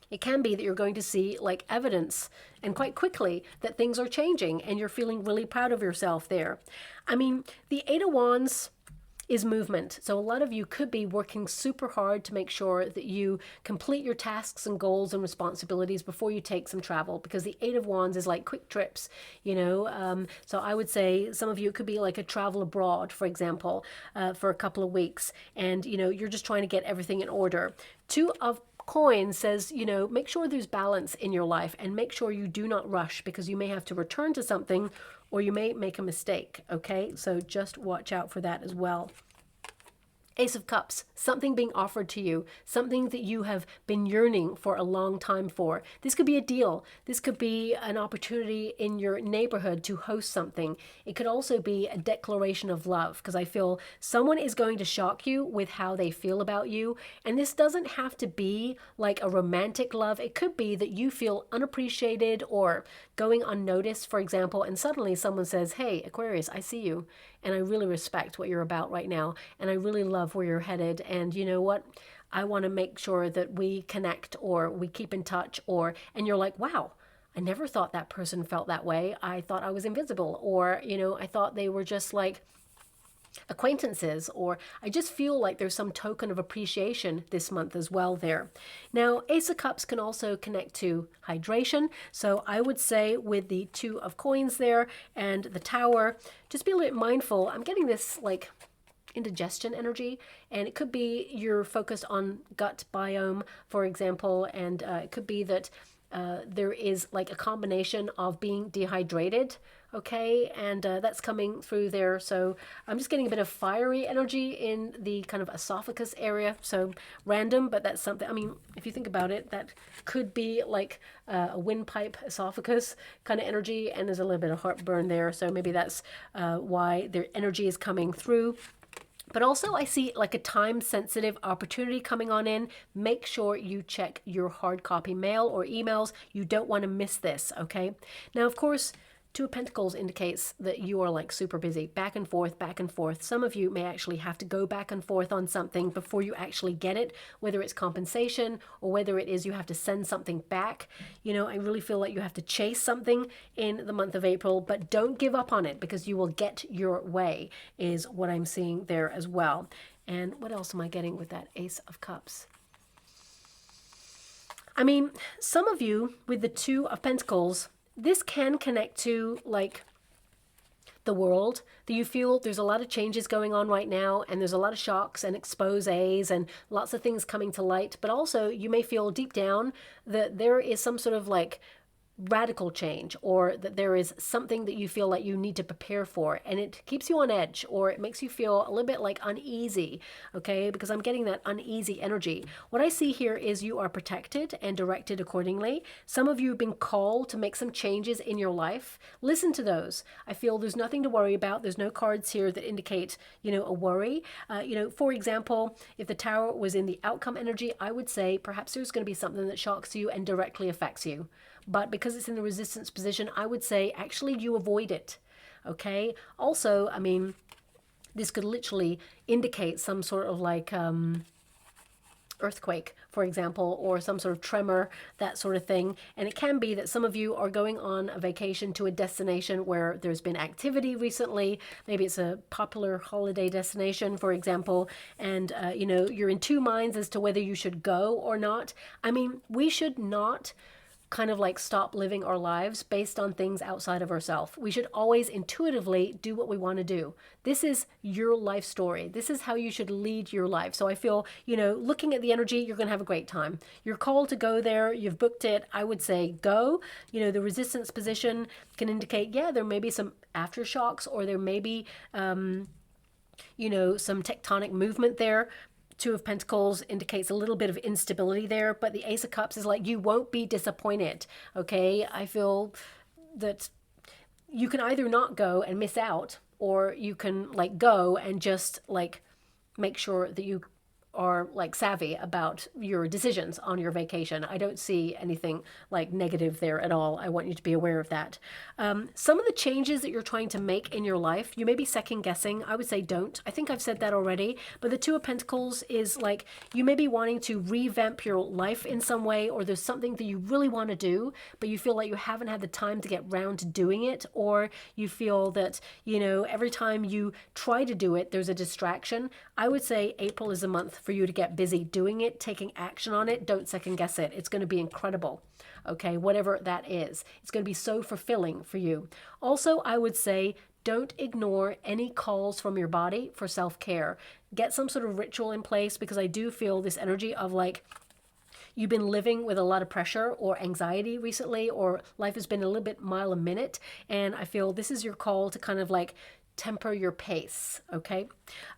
it can be that you're going to see like evidence and quite quickly that things are changing and you're feeling really proud of yourself there. I mean, the Eight of Wands is movement. So a lot of you could be working super hard to make sure that you complete your tasks and goals and responsibilities before you take some travel, because the Eight of Wands is like quick trips, you know. So I would say some of you, it could be like a travel abroad, for example, for a couple of weeks, and, you know, you're just trying to get everything in order. Two of Coins says, you know, make sure there's balance in your life and make sure you do not rush, because you may have to return to something or you may make a mistake, okay? So just watch out for that as well. Ace of Cups, something being offered to you, something that you have been yearning for a long time for. This could be a deal. This could be an opportunity in your neighborhood to host something. It could also be a declaration of love, because I feel someone is going to shock you with how they feel about you. And this doesn't have to be like a romantic love. It could be that you feel unappreciated or going unnoticed, for example, and suddenly someone says, hey, Aquarius, I see you, and I really respect what you're about right now, and I really love love where you're headed, and you know what, I want to make sure that we connect or we keep in touch, or, and you're like, wow, I never thought that person felt that way. I thought I was invisible, or, you know, I thought they were just like acquaintances, or I just feel like there's some token of appreciation this month as well there. Now, Ace of Cups can also connect to hydration. So I would say with the Two of Coins there and the Tower, just be a little bit mindful. I'm getting this like indigestion energy, and it could be you're focused on gut biome, for example, and it could be that there is like a combination of being dehydrated, okay, and that's coming through there. So I'm just getting a bit of fiery energy in the kind of esophagus area. So random, but that's something, I mean, if you think about it, that could be like a windpipe esophagus kind of energy, and there's a little bit of heartburn there. So maybe that's why their energy is coming through. But also I see like a time-sensitive opportunity coming on in. Make sure you check your hard copy mail or emails. You don't want to miss this, okay? Now, of course, Two of Pentacles indicates that you are like super busy, back and forth, back and forth. Some of you may actually have to go back and forth on something before you actually get it, whether it's compensation or whether it is you have to send something back. You know, I really feel like you have to chase something in the month of April, but don't give up on it, because you will get your way, is what I'm seeing there as well. And what else am I getting with that Ace of Cups? I mean, some of you with the Two of Pentacles, this can connect to like the world, that you feel there's a lot of changes going on right now, and there's a lot of shocks and exposés and lots of things coming to light. But also you may feel deep down that there is some sort of like radical change, or that there is something that you feel like you need to prepare for, and it keeps you on edge, or it makes you feel a little bit like uneasy, okay? Because I'm getting that uneasy energy. What I see here is you are protected and directed accordingly. Some of you have been called to make some changes in your life. Listen to those. I feel there's nothing to worry about. There's no cards here that indicate, you know, a worry. You know, for example, if the Tower was in the outcome energy, I would say perhaps there's going to be something that shocks you and directly affects you. But because it's in the resistance position, I would say actually you avoid it, okay? Also, I mean, this could literally indicate some sort of like earthquake, for example, or some sort of tremor, that sort of thing. And it can be that some of you are going on a vacation to a destination where there's been activity recently. Maybe it's a popular holiday destination, for example, and you know, you're in two minds as to whether you should go or not. I mean, we should not kind of like stop living our lives based on things outside of ourselves. We should always intuitively do what we want to do. This is your life story. This is how you should lead your life. So I feel, you know, looking at the energy, you're going to have a great time. You're called to go there. You've booked it. I would say go. You know, the resistance position can indicate, yeah, there may be some aftershocks, or there may be, you know, some tectonic movement there. Two of Pentacles indicates a little bit of instability there, but the Ace of Cups is like, you won't be disappointed, okay? I feel that you can either not go and miss out, or you can like go and just like make sure that you are like savvy about your decisions on your vacation. I don't see anything like negative there at all. I want you to be aware of that. Some of the changes that you're trying to make in your life, you may be second guessing. I would say don't. I think I've said that already, but the Two of Pentacles is like, you may be wanting to revamp your life in some way, or there's something that you really want to do, but you feel like you haven't had the time to get round to doing it, or you feel that, you know, every time you try to do it, there's a distraction. I would say April is a month for you to get busy doing it, taking action on it. Don't second guess it. It's going to be incredible. Okay, whatever that is. It's going to be so fulfilling for you. Also, I would say don't ignore any calls from your body for self-care. Get some sort of ritual in place, because I do feel this energy of like, you've been living with a lot of pressure or anxiety recently, or life has been a little bit mile a minute. And I feel this is your call to kind of like temper your pace, okay?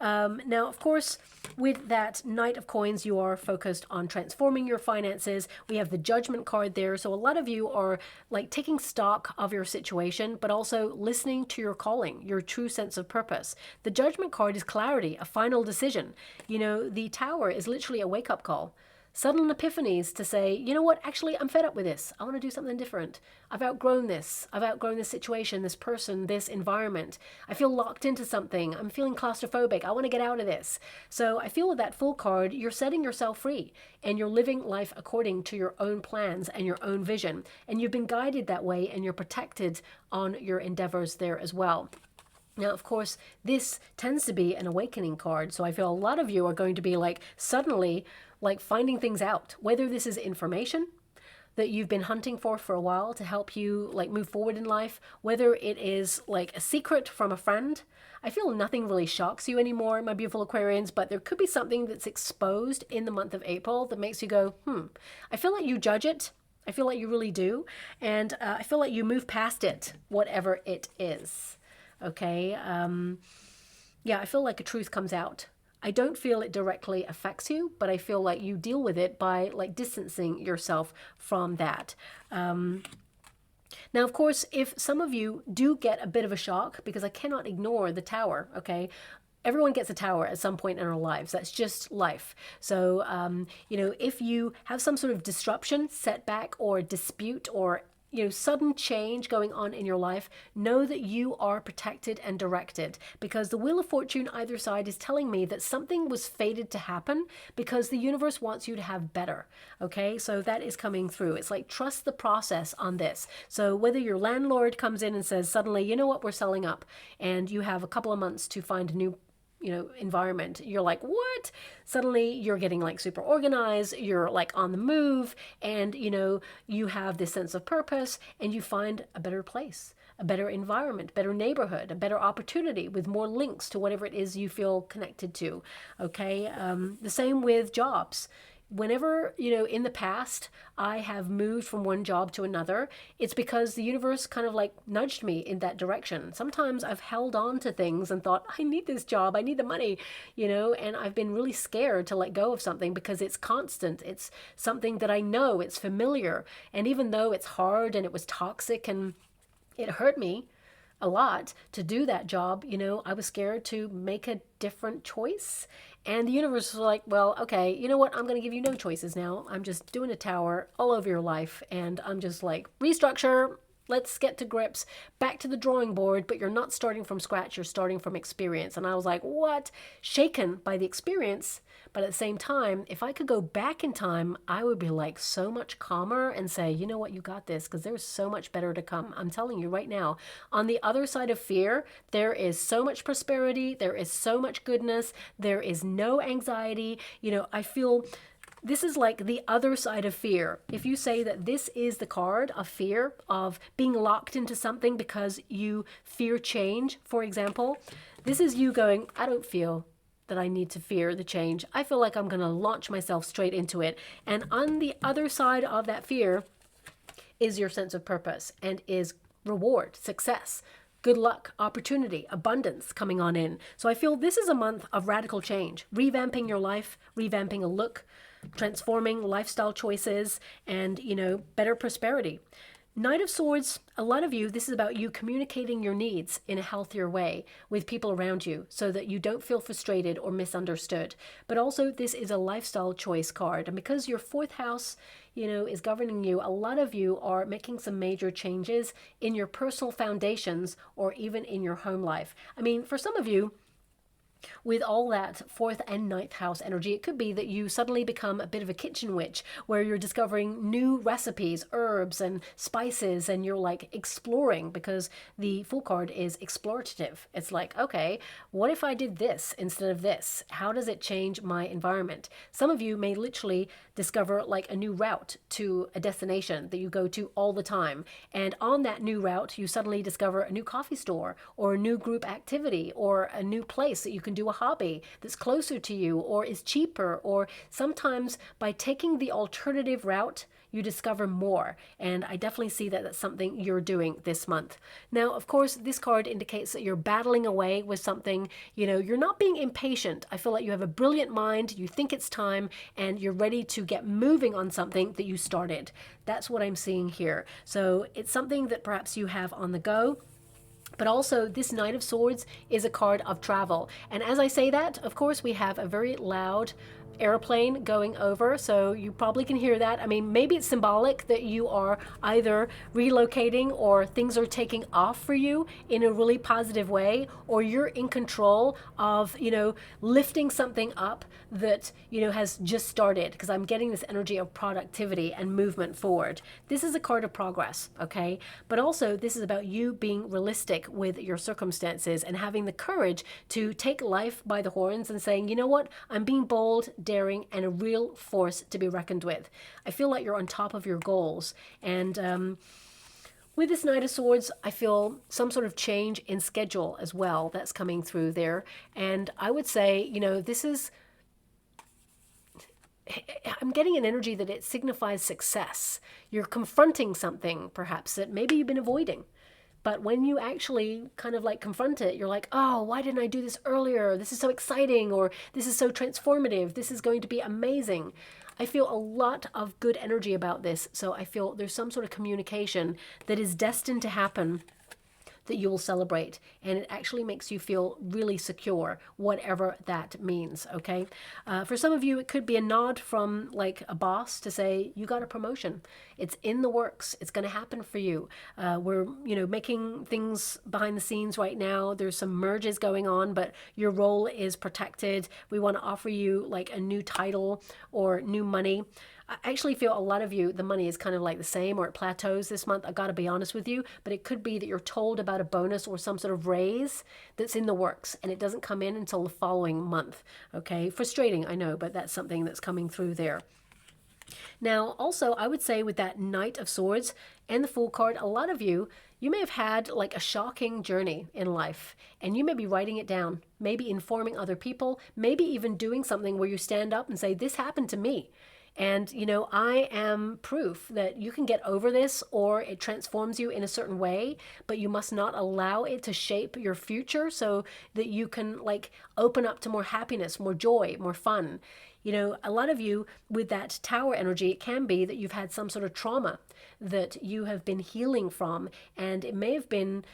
Now, of course, with that Knight of Coins, you are focused on transforming your finances. We have the Judgment card there. So a lot of you are like taking stock of your situation, but also listening to your calling, your true sense of purpose. The Judgment card is clarity, a final decision. You know, the Tower is literally a wake-up call. Sudden epiphanies to say, you know what, actually, I'm fed up with this. I want to do something different. I've outgrown this. I've outgrown this situation, this person, this environment. I feel locked into something. I'm feeling claustrophobic. I want to get out of this. So I feel with that Fool card, you're setting yourself free and you're living life according to your own plans and your own vision. And you've been guided that way and you're protected on your endeavors there as well. Now, of course, this tends to be an awakening card. So I feel a lot of you are going to be like suddenly like finding things out, whether this is information that you've been hunting for a while to help you like move forward in life, whether it is like a secret from a friend. I feel nothing really shocks you anymore, my beautiful Aquarians, but there could be something that's exposed in the month of April that makes you go, I feel like you judge it. I feel like you really do. And I feel like you move past it, whatever it is. Okay. Yeah, I feel like a truth comes out. I don't feel it directly affects you, but I feel like you deal with it by like distancing yourself from that. Now, of course, if some of you do get a bit of a shock, because I cannot ignore the Tower, okay? Everyone gets a Tower at some point in our lives. That's just life. So, you know, if you have some sort of disruption, setback, or dispute, or sudden change going on in your life, know that you are protected and directed, because the Wheel of Fortune either side is telling me that something was fated to happen because the universe wants you to have better. Okay, so that is coming through. It's like, trust the process on this. So whether your landlord comes in and says suddenly, you know what, we're selling up, and you have a couple of months to find a new environment, you're like, what? Suddenly you're getting like super organized, you're like on the move, and you have this sense of purpose, and you find a better place, a better environment, better neighborhood, a better opportunity with more links to whatever it is you feel connected to. Okay. The same with jobs. Whenever, in the past, I have moved from one job to another, it's because the universe kind of like nudged me in that direction. Sometimes I've held on to things and thought, I need this job, I need the money, and I've been really scared to let go of something because it's constant. It's something that I know, it's familiar. And even though it's hard and it was toxic and it hurt me a lot to do that job, I was scared to make a different choice. And the universe was like, well, okay, you know what? I'm going to give you no choices now. I'm just doing a Tower all over your life. And I'm just like, restructure. Let's get to grips, back to the drawing board, but you're not starting from scratch, you're starting from experience. And I was like, what? Shaken by the experience. But at the same time, if I could go back in time, I would be like so much calmer and say, you know what, you got this, because there's so much better to come. I'm telling you right now, on the other side of fear, there is so much prosperity, there is so much goodness, there is no anxiety. I feel this is like the other side of fear. If you say that this is the card of fear, of being locked into something because you fear change, for example, this is you going, I don't feel that I need to fear the change. I feel like I'm going to launch myself straight into it. And on the other side of that fear is your sense of purpose and is reward, success, good luck, opportunity, abundance coming on in. So I feel this is a month of radical change, revamping your life, revamping a look, transforming lifestyle choices, and, better prosperity. Knight of Swords, a lot of you, this is about you communicating your needs in a healthier way with people around you so that you don't feel frustrated or misunderstood. But also, this is a lifestyle choice card. And because your fourth house, is governing you, a lot of you are making some major changes in your personal foundations or even in your home life. I mean, for some of you, with all that fourth and ninth house energy, it could be that you suddenly become a bit of a kitchen witch where you're discovering new recipes, herbs and spices, and you're like exploring, because the Fool card is explorative. It's like, okay, what if I did this instead of this? How does it change my environment? Some of you may literally discover like a new route to a destination that you go to all the time. And on that new route, you suddenly discover a new coffee store or a new group activity or a new place that you can do a hobby that's closer to you or is cheaper. Or sometimes by taking the alternative route, you discover more. And I definitely see that that's something you're doing this month. Now, of course, this card indicates that you're battling away with something. You're not being impatient. I feel like you have a brilliant mind. You think it's time and you're ready to get moving on something that you started. That's what I'm seeing here. So it's something that perhaps you have on the go. But also, this Knight of Swords is a card of travel. And as I say that, of course, we have a very loud airplane going over, so you probably can hear that. I mean, maybe it's symbolic that you are either relocating or things are taking off for you in a really positive way, or you're in control of, lifting something up that, has just started, because I'm getting this energy of productivity and movement forward. This is a card of progress, okay? But also, this is about you being realistic with your circumstances and having the courage to take life by the horns and saying, you know what, I'm being bold, daring, and a real force to be reckoned with. I feel like you're on top of your goals. And with this Knight of Swords, I feel some sort of change in schedule as well that's coming through there. And I would say, this is, I'm getting an energy that it signifies success. You're confronting something, perhaps, that maybe you've been avoiding. But when you actually kind of like confront it, you're like, oh, why didn't I do this earlier? This is so exciting, or this is so transformative. This is going to be amazing. I feel a lot of good energy about this. So I feel there's some sort of communication that is destined to happen that you will celebrate, and it actually makes you feel really secure, whatever that means, okay? For some of you, it could be a nod from like a boss to say, you got a promotion. It's in the works. It's going to happen for you. We're, making things behind the scenes right now. There's some merges going on, but your role is protected. We want to offer you like a new title or new money. I actually feel a lot of you, the money is kind of like the same, or it plateaus this month. I got to be honest with you, but it could be that you're told about a bonus or some sort of raise that's in the works, and it doesn't come in until the following month. Okay, frustrating, I know, but that's something that's coming through there. Now, also, I would say with that Knight of Swords and the Fool card, a lot of you may have had like a shocking journey in life, and you may be writing it down, maybe informing other people, maybe even doing something where you stand up and say, this happened to me. And, I am proof that you can get over this, or it transforms you in a certain way, but you must not allow it to shape your future so that you can like open up to more happiness, more joy, more fun. A lot of you with that Tower energy, it can be that you've had some sort of trauma that you have been healing from, and it may have been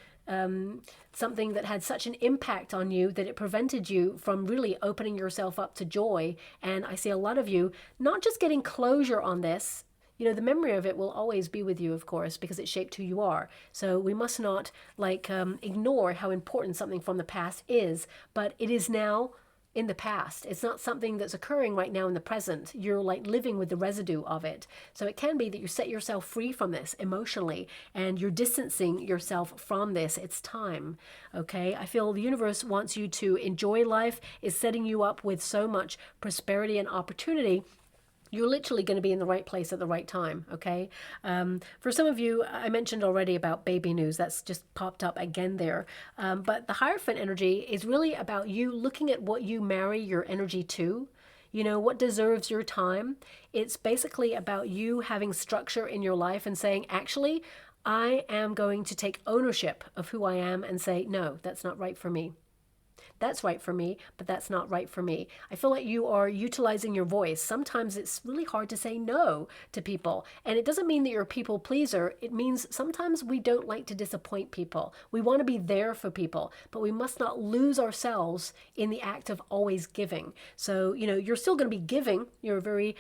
something that had such an impact on you that it prevented you from really opening yourself up to joy. And I see a lot of you not just getting closure on this. The memory of it will always be with you, of course, because it shaped who you are. So we must not ignore how important something from the past is, but it is now in the past. It's not something that's occurring right now in the present. You're like living with the residue of it. So it can be that you set yourself free from this emotionally, and you're distancing yourself from this. It's time. Okay. I feel the universe wants you to enjoy life, is setting you up with so much prosperity and opportunity. You're literally going to be in the right place at the right time, okay? For some of you, I mentioned already about baby news. That's just popped up again there. But the Hierophant energy is really about you looking at what you marry your energy to. What deserves your time. It's basically about you having structure in your life and saying, actually, I am going to take ownership of who I am and say, no, that's not right for me. That's right for me, but that's not right for me. I feel like you are utilizing your voice. Sometimes it's really hard to say no to people. And it doesn't mean that you're a people pleaser. It means sometimes we don't like to disappoint people. We want to be there for people, but we must not lose ourselves in the act of always giving. So, you're still going to be giving. You're a very,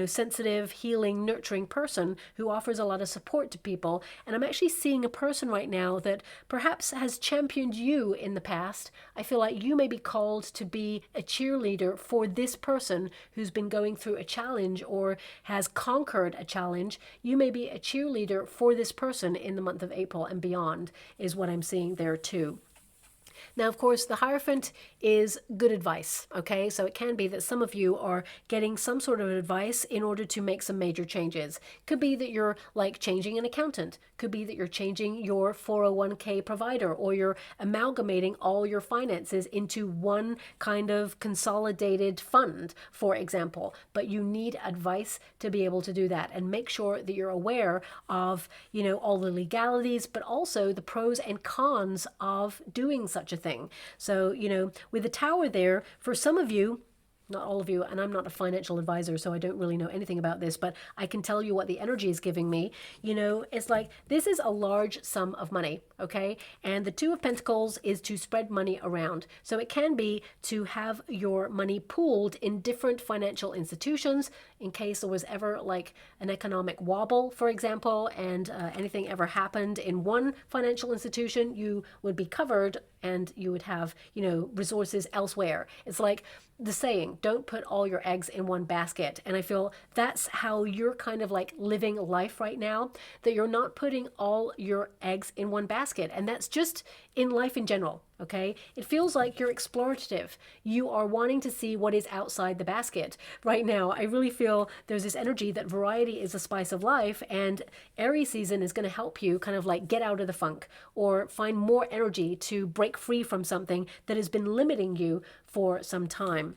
sensitive, healing, nurturing person who offers a lot of support to people. And I'm actually seeing a person right now that perhaps has championed you in the past. I feel like you may be called to be a cheerleader for this person who's been going through a challenge or has conquered a challenge. You may be a cheerleader for this person in the month of April and beyond, is what I'm seeing there too. Now, of course, the Hierophant is good advice, okay? So it can be that some of you are getting some sort of advice in order to make some major changes. Could be that you're like changing an accountant. Could be that you're changing your 401k provider, or you're amalgamating all your finances into one kind of consolidated fund, for example. But you need advice to be able to do that, and make sure that you're aware of, all the legalities, but also the pros and cons of doing such a thing. So, with the Tower there, for some of you, not all of you, and I'm not a financial advisor, so I don't really know anything about this, but I can tell you what the energy is giving me. You know, it's like this is a large sum of money, okay? And the Two of Pentacles is to spread money around. So it can be to have your money pooled in different financial institutions in case there was ever like an economic wobble, for example, and anything ever happened in one financial institution, you would be covered and you would have, you know, resources elsewhere. It's like the saying, don't put all your eggs in one basket. And I feel that's how you're kind of like living life right now, that you're not putting all your eggs in one basket. And that's just in life in general, okay? It feels like you're explorative. You are wanting to see what is outside the basket. Right now, I really feel there's this energy that variety is the spice of life, and Aries season is going to help you kind of like get out of the funk or find more energy to break free from something that has been limiting you for some time.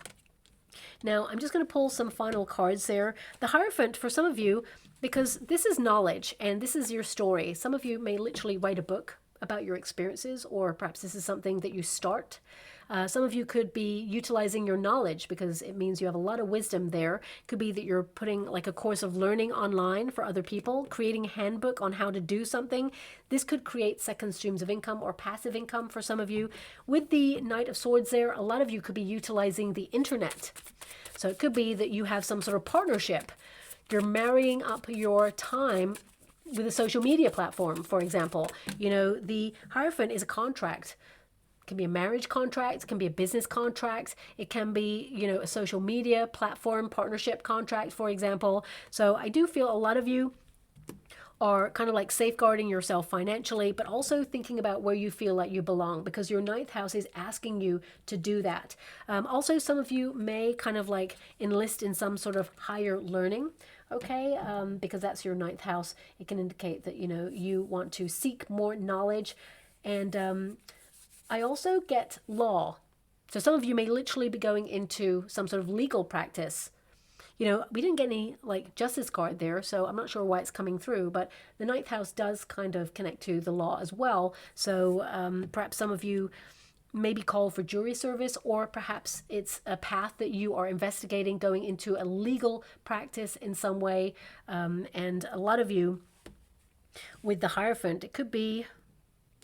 Now, I'm just going to pull some final cards there. The Hierophant, for some of you, because this is knowledge and this is your story. Some of you may literally write a book about your experiences, or perhaps this is something that you start. Some of you could be utilizing your knowledge because it means you have a lot of wisdom there. Could be that you're putting like a course of learning online for other people, creating a handbook on how to do something. This could create second streams of income or passive income for some of you. With the Knight of Swords there, a lot of you could be utilizing the internet. So it could be that you have some sort of partnership. You're marrying up your time with a social media platform, for example. You know, the Hierophant is a contract. It can be a marriage contract, it can be a business contract, it can be, you know, a social media platform partnership contract, for example. So I do feel a lot of you are kind of like safeguarding yourself financially, but also thinking about where you feel like you belong, because your ninth house is asking you to do that. Also, some of you may kind of like enlist in some sort of higher learning, okay? Because that's your ninth house. It can indicate that, you know, you want to seek more knowledge. And I also get law. So some of you may literally be going into some sort of legal practice. You know, we didn't get any like justice card there, so I'm not sure why it's coming through, but the ninth house does kind of connect to the law as well. So perhaps some of you may be called for jury service, or perhaps it's a path that you are investigating, going into a legal practice in some way. And a lot of you with the Hierophant, it could be,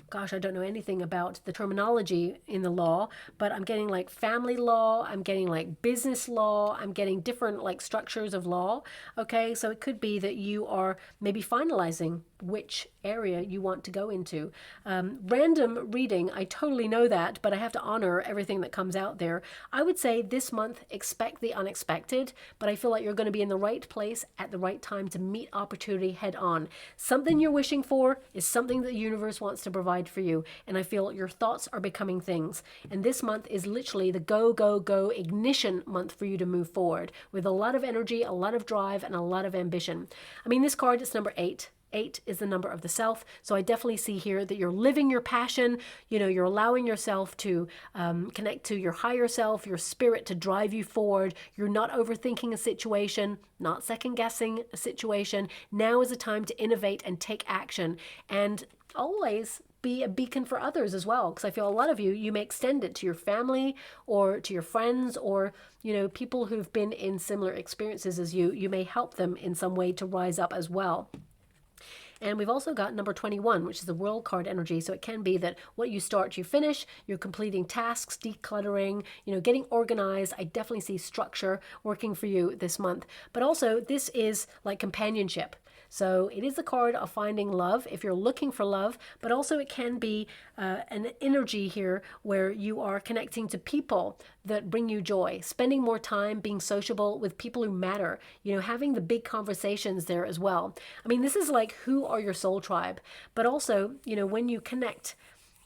gosh, I don't know anything about the terminology in the law, but I'm getting like family law, I'm getting like business law, I'm getting different like structures of law. Okay, so it could be that you are maybe finalizing which area you want to go into. Random reading, I totally know that, but I have to honor everything that comes out there. I would say this month, expect the unexpected, but I feel like you're going to be in the right place at the right time to meet opportunity head on. Something you're wishing for is something that the universe wants to provide for you, and I feel your thoughts are becoming things. And this month is literally the go, go, go ignition month for you to move forward with a lot of energy, a lot of drive, and a lot of ambition. I mean, this card is number 8. 8 is the number of the self. So I definitely see here that you're living your passion. You know, you're allowing yourself to connect to your higher self, your spirit to drive you forward. You're not overthinking a situation, not second guessing a situation. Now is the time to innovate and take action, and always be a beacon for others as well, because I feel a lot of you may extend it to your family or to your friends, or, you know, people who've been in similar experiences as you may help them in some way to rise up as well. And we've also got number 21, which is the World card energy. So it can be that what you start, you finish. You're completing tasks, decluttering, you know, getting organized. I definitely see structure working for you this month. But also, this is like companionship. So it is the card of finding love if you're looking for love, but also it can be an energy here where you are connecting to people that bring you joy, spending more time being sociable with people who matter, you know, having the big conversations there as well. I mean, this is like, who are your soul tribe? But also, you know, when you connect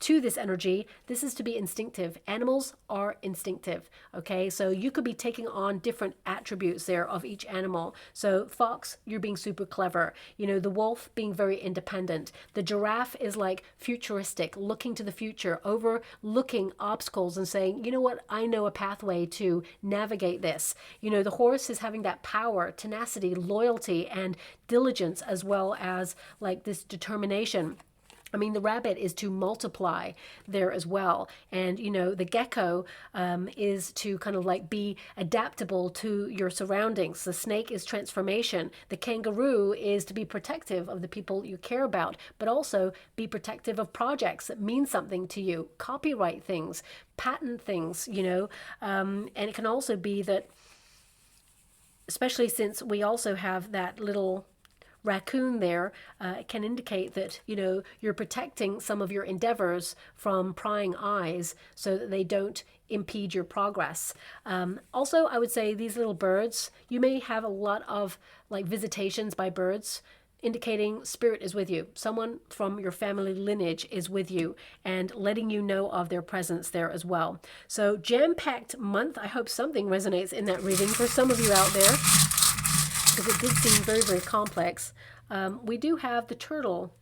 to this energy, this is to be instinctive. Animals are instinctive, okay? So you could be taking on different attributes there of each animal. So fox, you're being super clever. You know, the wolf being very independent. The giraffe is like futuristic, looking to the future, overlooking obstacles and saying, you know what, I know a pathway to navigate this. You know, the horse is having that power, tenacity, loyalty, and diligence, as well as like this determination. I mean, the rabbit is to multiply there as well. And, you know, the gecko is to kind of like be adaptable to your surroundings. The snake is transformation. The kangaroo is to be protective of the people you care about, but also be protective of projects that mean something to you, copyright things, patent things, you know. And it can also be that, especially since we also have that little raccoon there, it can indicate that, you know, you're protecting some of your endeavors from prying eyes so that they don't impede your progress. Also, I would say these little birds, you may have a lot of like visitations by birds, indicating spirit is with you. Someone from your family lineage is with you and letting you know of their presence there as well. So jam-packed month. I hope something resonates in that reading for some of you out there, because it did seem very, very complex. We do have the turtle.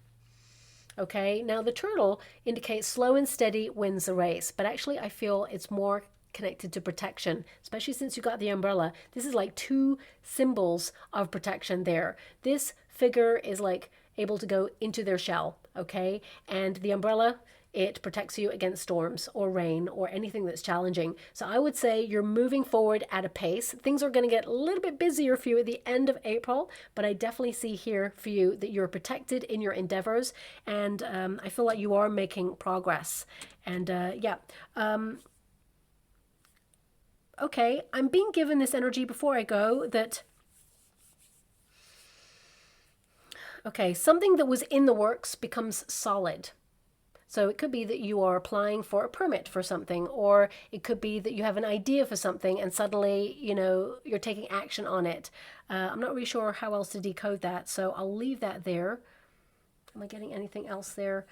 Okay, now the turtle indicates slow and steady wins the race, but actually I feel it's more connected to protection, especially since you got the umbrella. This is like two symbols of protection there. This figure is like able to go into their shell, okay? And the umbrella, it protects you against storms or rain or anything that's challenging. So I would say you're moving forward at a pace. Things are going to get a little bit busier for you at the end of April, but I definitely see here for you that you're protected in your endeavors, and I feel like you are making progress. And okay, I'm being given this energy before I go that, okay, something that was in the works becomes solid. So it could be that you are applying for a permit for something, or it could be that you have an idea for something and suddenly, you know, you're taking action on it. I'm not really sure how else to decode that, so I'll leave that there. Am I getting anything else there?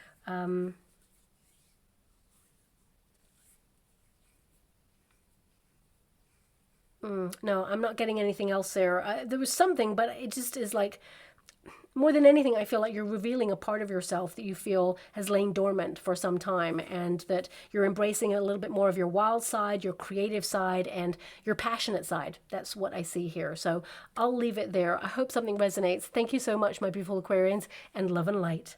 No, I'm not getting anything else there. There was something, but it just is like, more than anything, I feel like you're revealing a part of yourself that you feel has lain dormant for some time, and that you're embracing a little bit more of your wild side, your creative side, and your passionate side. That's what I see here. So I'll leave it there. I hope something resonates. Thank you so much, my beautiful Aquarians, and love and light.